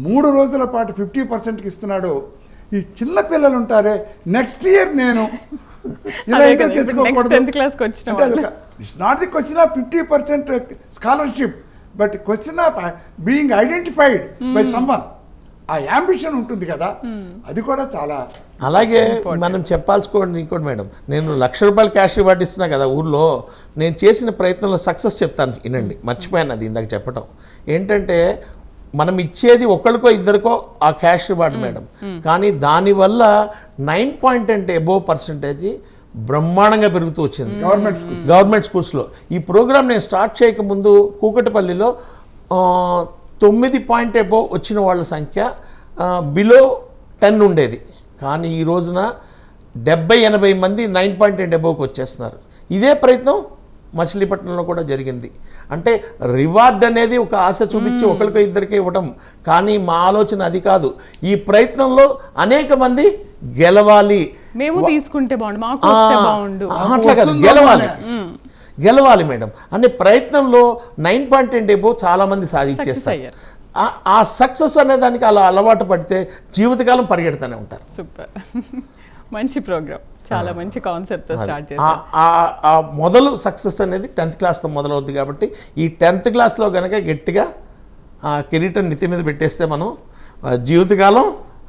S3: 3 రోజుల పాటు 50%కి ఇస్తున్నాడో, ఈ చిన్న పిల్లలు ఉంటారే, నెక్స్ట్ ఇయర్ నేను ఇలా ఇంకా తెచ్చుకోకూడదు. It's not the question of 50% scholarship, but question of being identified by someone. ఆ యాంబిషన్ ఉంటుంది కదా, అది కూడా చాలా.
S2: అలాగే మనం చెప్పాల్సుకోండి ఇంకోటి మేడం, నేను ₹1,00,000 క్యాష్ రివార్డ్ ఇస్తున్నా కదా ఊర్లో, నేను చేసిన ప్రయత్నంలో సక్సెస్ చెప్తాను వినండి. మర్చిపోయాను అది ఇందాక చెప్పటం. ఏంటంటే మనం ఇచ్చేది ఒకరికో ఇద్దరికో ఆ క్యాష్ రివార్డ్ మేడం, కానీ దానివల్ల 9% బ్రహ్మాండంగా పెరుగుతూ వచ్చింది గవర్నమెంట్ స్కూల్స్లో. ఈ ప్రోగ్రామ్ నేను స్టార్ట్ చేయకముందు కూకట్పల్లిలో 9 వచ్చిన వాళ్ళ సంఖ్య బిలో 10 ఉండేది, కానీ ఈ రోజున 70-80 మంది 9.8 వచ్చేస్తున్నారు. ఇదే ప్రయత్నం మచిలీపట్నంలో కూడా జరిగింది. అంటే రివార్డ్ అనేది ఒక ఆశ చూపించి ఒకరికో ఇద్దరికే ఇవ్వటం, కానీ మా ఆలోచన అది కాదు. ఈ ప్రయత్నంలో అనేక మంది గెలవాలి,
S1: మేము తీసుకుంటే బాగుండు, మాకు వస్తే బాగుండు,
S2: అట్లా కాదు, గెలవాలి మేడం అనే ప్రయత్నంలో 9.8 చాలా మంది సాధించేస్తారు. ఆ సక్సెస్ అనే దానికి అలా అలవాటు పడితే జీవితకాలం పరిగెడుతూనే ఉంటారు.
S1: సూపర్, మంచి ప్రోగ్రామ్, చాలా మంచి కాన్సెప్ట్ తో స్టార్ట్ చేశారు.
S2: ఆ మొదలు సక్సెస్ అనేది 10th క్లాస్తో మొదలవుద్ది. కాబట్టి ఈ 10th క్లాస్లో కనుక గట్టిగా ఆ కిరీటం నెత్తి మీద పెట్టేస్తే మనం జీవితకాలం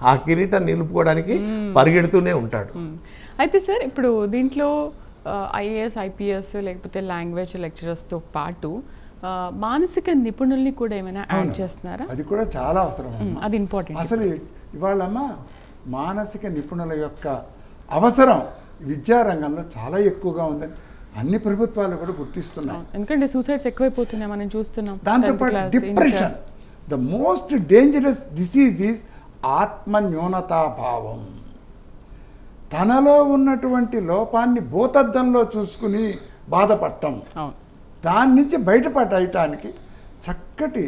S2: ఆ కిరీటం నిలుపుకోవడానికి పరిగెడుతూనే ఉంటాడు.
S1: అయితే సార్, ఇప్పుడు దీంట్లో ఐఏఎస్, ఐపీఎస్ లేకపోతే లాంగ్వేజ్ లెక్చరర్స్తో పాటు మానసిక నిపుణుల్ని కూడా ఏమైనా యాడ్ చేస్తున్నారా?
S3: అది కూడా చాలా అవసరం,
S1: అది ఇంపార్టెంట్.
S3: అసలు ఇవాళమ్మా మానసిక నిపుణుల యొక్క అవసరం విద్యారంగంలో చాలా ఎక్కువగా ఉందని అన్ని ప్రభుత్వాలు కూడా గుర్తిస్తున్నాయి.
S1: ఎందుకంటే సూసైడ్స్ ఎక్కువైపోతున్నాయి, మనం చూస్తున్నాం.
S3: దాంతోపాటు depression, the most dangerous disease is ఆత్మన్యూనతాభావం. తనలో ఉన్నటువంటి లోపాన్ని భూతద్దంలో చూసుకుని బాధపడటం, దాని నుంచి బయటపడటానికి చక్కటి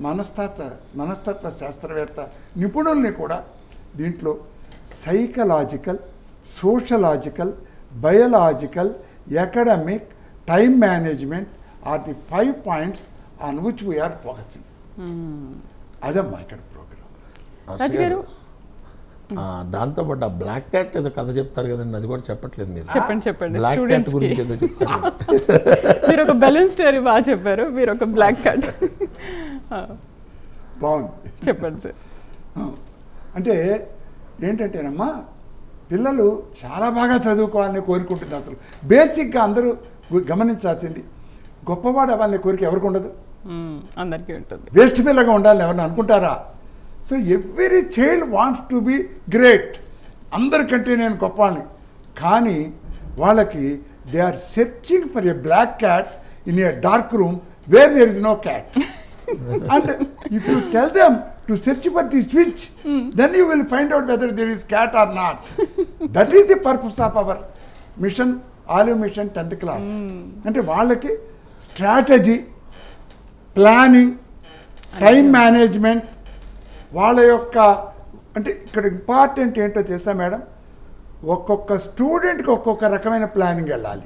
S3: మనస్తత్వ శాస్త్రవేత్త నిపుణుల్ని కూడా దీంట్లో psychological, sociological, biological, academic, time management are the 5 points on which we are focusing. అదమ్మా ఇక్కడ ప్రోగ్రామ్.
S1: రాజు గారు
S2: దాంతోపాటు ఆ బ్లాక్ క్యాట్ ఏదో కథ చెప్తారు కదండి, అది కూడా చెప్పట్లేదు మీరు.
S1: చెప్పండి
S2: బ్లాక్ క్యాట్ గురించి ఏదో చెప్తారు.
S1: మీరు ఒక బెలూన్ స్టోరీ బాగా చెప్పారు, మీరు ఒక బ్లాక్ క్యాట్
S3: బాగుంది,
S1: చెప్పండి సార్.
S3: అంటే ఏంటంటేనమ్మా, పిల్లలు చాలా బాగా చదువుకోవాలని కోరుకుంటుంది. అసలు బేసిక్గా అందరూ గమనించాల్సింది, గొప్పవాడు అవ్వాలనే కోరిక ఎవరికి ఉండదు?
S1: అందరికీ ఉంటుంది.
S3: వేస్ట్ పిల్లగా ఉండాలని ఎవరిని అనుకుంటారా? So every child wants to be great, అందరికంటే నేను గొప్పవాడిని. కానీ వాళ్ళకి they are searching for a black cat in a dark room where there is no cat. And if you tell them to search for the switch, then you will find out whether there is cat or not. That is the purpose of our mission, Olive Mission 10th class. అంటే వాళ్ళకి strategy, planning, time management, వాళ్ళ యొక్క అంటే ఇక్కడ important ఏంటో తెలుసా madam, ఒక్కొక్క స్టూడెంట్కి ఒక్కొక్క రకమైన ప్లానింగ్ వెళ్ళాలి.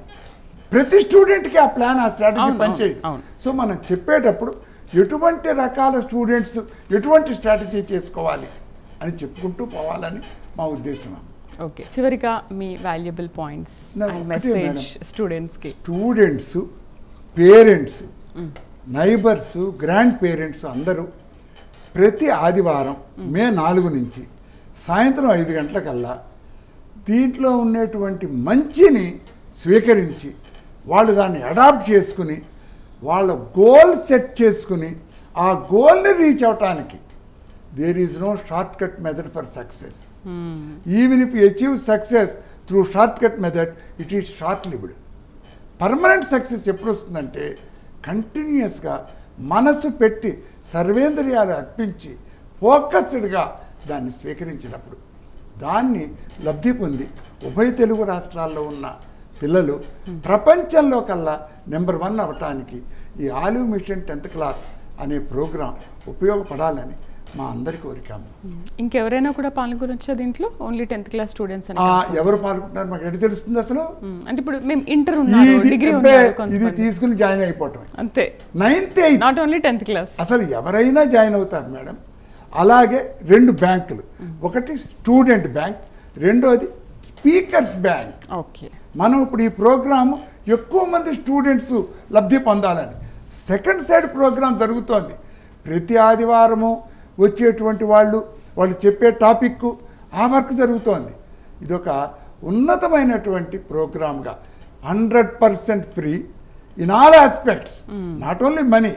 S3: ప్రతి స్టూడెంట్కి ఆ ప్లాన్, ఆ స్ట్రాటజీ పనిచేయదు. సో మనం చెప్పేటప్పుడు ఎటువంటి రకాల స్టూడెంట్స్ ఎటువంటి స్ట్రాటజీ చేసుకోవాలి అని చెప్పుకుంటూ పోవాలని మా ఉద్దేశం.
S1: ఓకే, చివరిగా మీ వాల్యుబుల్ పాయింట్స్ అండ్ మెసేజ్ స్టూడెంట్స్కి. Students,
S3: parents, neighbours, grand parents అందరూ ప్రతి ఆదివారం మే 4 నుంచి సాయంత్రం 5 గంటలకల్లా దీంట్లో ఉండేటువంటి మంచిని స్వీకరించి వాళ్ళు దాన్ని అడాప్ట్ చేసుకుని వాళ్ళ గోల్ సెట్ చేసుకుని ఆ గోల్ని రీచ్ అవటానికి there is no short cut method for success. Even if you achieve success through short cut method, it is short lived. Permanent success ఎప్పుడు వస్తుందంటే కంటిన్యూస్గా మనసు పెట్టి సర్వేంద్రియాలు అర్పించి ఫోకస్డ్గా దాన్ని స్వీకరించినప్పుడు దాన్ని లబ్ధి పొంది ఉభయ తెలుగు రాష్ట్రాల్లో ఉన్న పిల్లలు ప్రపంచంలో కల్లా నెంబర్ 1 అవ్వటానికి ఈ ఆలివ్ మిషన్ 10th క్లాస్ అనే ప్రోగ్రాం ఉపయోగపడాలని మా అందరి కోరిక.
S1: ఇంకెవరైనా కూడా పాల్గొనొచ్చా దీంట్లో? Only 10th class students?
S3: ఎవరు పాల్గొంటున్నారు మాకు ఎక్కడ తెలుస్తుంది అసలు?
S1: అంటే ఇప్పుడు మేము ఇంటర్ ఉన్నారు, డిగ్రీ ఉన్నారు,
S3: ఇది తీసుకుని జాయిన్ అయిపోవటం
S1: అంతే.
S3: 9th 8th
S1: not only 10th class,
S3: అసలు ఎవరైనా జాయిన్ అవుతారు మేడం. అలాగే 2 బ్యాంకులు, ఒకటి స్టూడెంట్ బ్యాంక్, రెండోది స్పీకర్స్ బ్యాంక్.
S1: ఓకే,
S3: మనం ఇప్పుడు ఈ ప్రోగ్రాము ఎక్కువ మంది స్టూడెంట్స్ లబ్ధి పొందాలని సెకండ్ సైడ్ ప్రోగ్రాం జరుగుతోంది. ప్రతి ఆదివారము వచ్చేటువంటి వాళ్ళు చెప్పే టాపిక్ ఆ వర్క్ జరుగుతోంది. ఇదొక ఉన్నతమైనటువంటి ప్రోగ్రామ్గా 100% free in all aspects, not only money,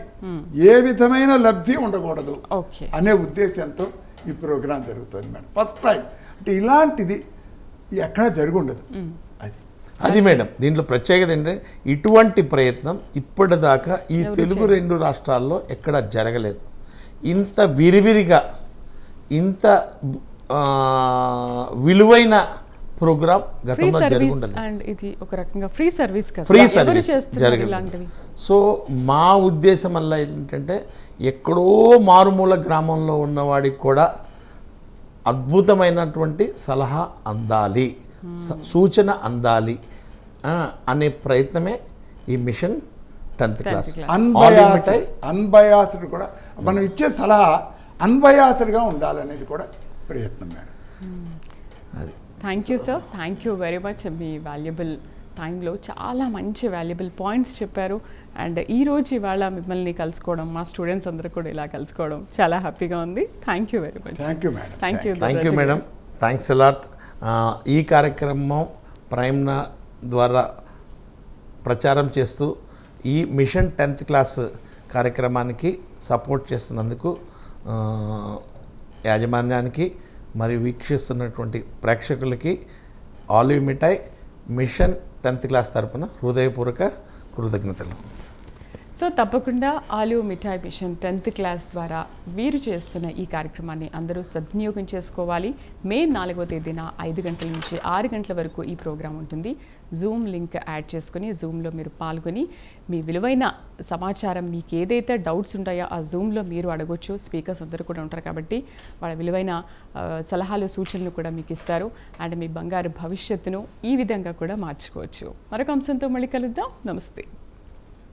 S3: ఏ విధమైన లబ్ధి ఉండకూడదు అనే ఉద్దేశంతో ఈ ప్రోగ్రాం జరుగుతుంది మేడం. ఫస్ట్ టైం అంటే ఇలాంటిది ఎక్కడా జరిగి ఉండదు.
S2: అది మేడం దీంట్లో ప్రత్యేకత ఏంటంటే ఇటువంటి ప్రయత్నం ఇప్పటిదాకా ఈ తెలుగు 2 రాష్ట్రాల్లో ఎక్కడ జరగలేదు. ఇంత విరివిరిగా ఇంత విలువైన ప్రోగ్రామ్ గతంలో జరిగి ఉండదు.
S1: ఇది ఒక రకంగా ఫ్రీ సర్వీస్
S2: జరిగింది. సో మా ఉద్దేశం వల్ల ఏంటంటే ఎక్కడో మారుమూల గ్రామంలో ఉన్నవాడికి కూడా అద్భుతమైనటువంటి సలహా అందాలి, సూచన అందాలి అనే ప్రయత్నమే ఈ మిషన్ 10th క్లాస్.
S3: అన్బయాస్డ్ కూడా మనం ఇచ్చే సలహా అన్బయాస్డ్గా ఉండాలనేది కూడా ప్రయత్నం మేడం.
S2: అది.
S1: Thank you sir, thank you very much. Me valuable టైంలో చాలా మంచి వాల్యుబుల్ పాయింట్స్ చెప్పారు. అండ్ ఇవాళ మిమ్మల్ని కలుసుకోవడం, మా స్టూడెంట్స్ అందరూ కూడా ఇలా కలుసుకోవడం చాలా హ్యాపీగా ఉంది. Thank you very much.
S3: Thank you madam.
S2: Thank you madam. Thanks a lot. ఈ కార్యక్రమం ప్రైమ్నా ద్వారా ప్రచారం చేస్తూ ఈ మిషన్ 10th క్లాస్ కార్యక్రమానికి సపోర్ట్ చేస్తున్నందుకు యాజమాన్యానికి మరియు వీక్షిస్తున్నటువంటి ప్రేక్షకులకి olive Mithai mission 10th class తరపున హృదయపూర్వక కృతజ్ఞతలు.
S1: సో తప్పకుండా olive Mithai mission 10th class ద్వారా వీరు చేస్తున్న ఈ కార్యక్రమాన్ని అందరూ సద్వినియోగం చేసుకోవాలి. మే 4వ తేదీన 5 గంటల నుంచి 6 గంటల వరకు ఈ ప్రోగ్రాం ఉంటుంది. జూమ్ లింక్ యాడ్ చేసుకుని జూమ్లో మీరు పాల్గొని మీ విలువైన సమాచారం, మీకు ఏదైతే డౌట్స్ ఉంటాయో ఆ జూమ్లో మీరు అడగొచ్చు. స్పీకర్స్ అందరూ కూడా ఉంటారు కాబట్టి వాళ్ళ విలువైన సలహాలు సూచనలు కూడా మీకు ఇస్తారు. అండ్ మీ బంగారు భవిష్యత్తును ఈ విధంగా కూడా మార్చుకోవచ్చు. మరొక అంశంతో మళ్ళీ కలుద్దాం. నమస్తే.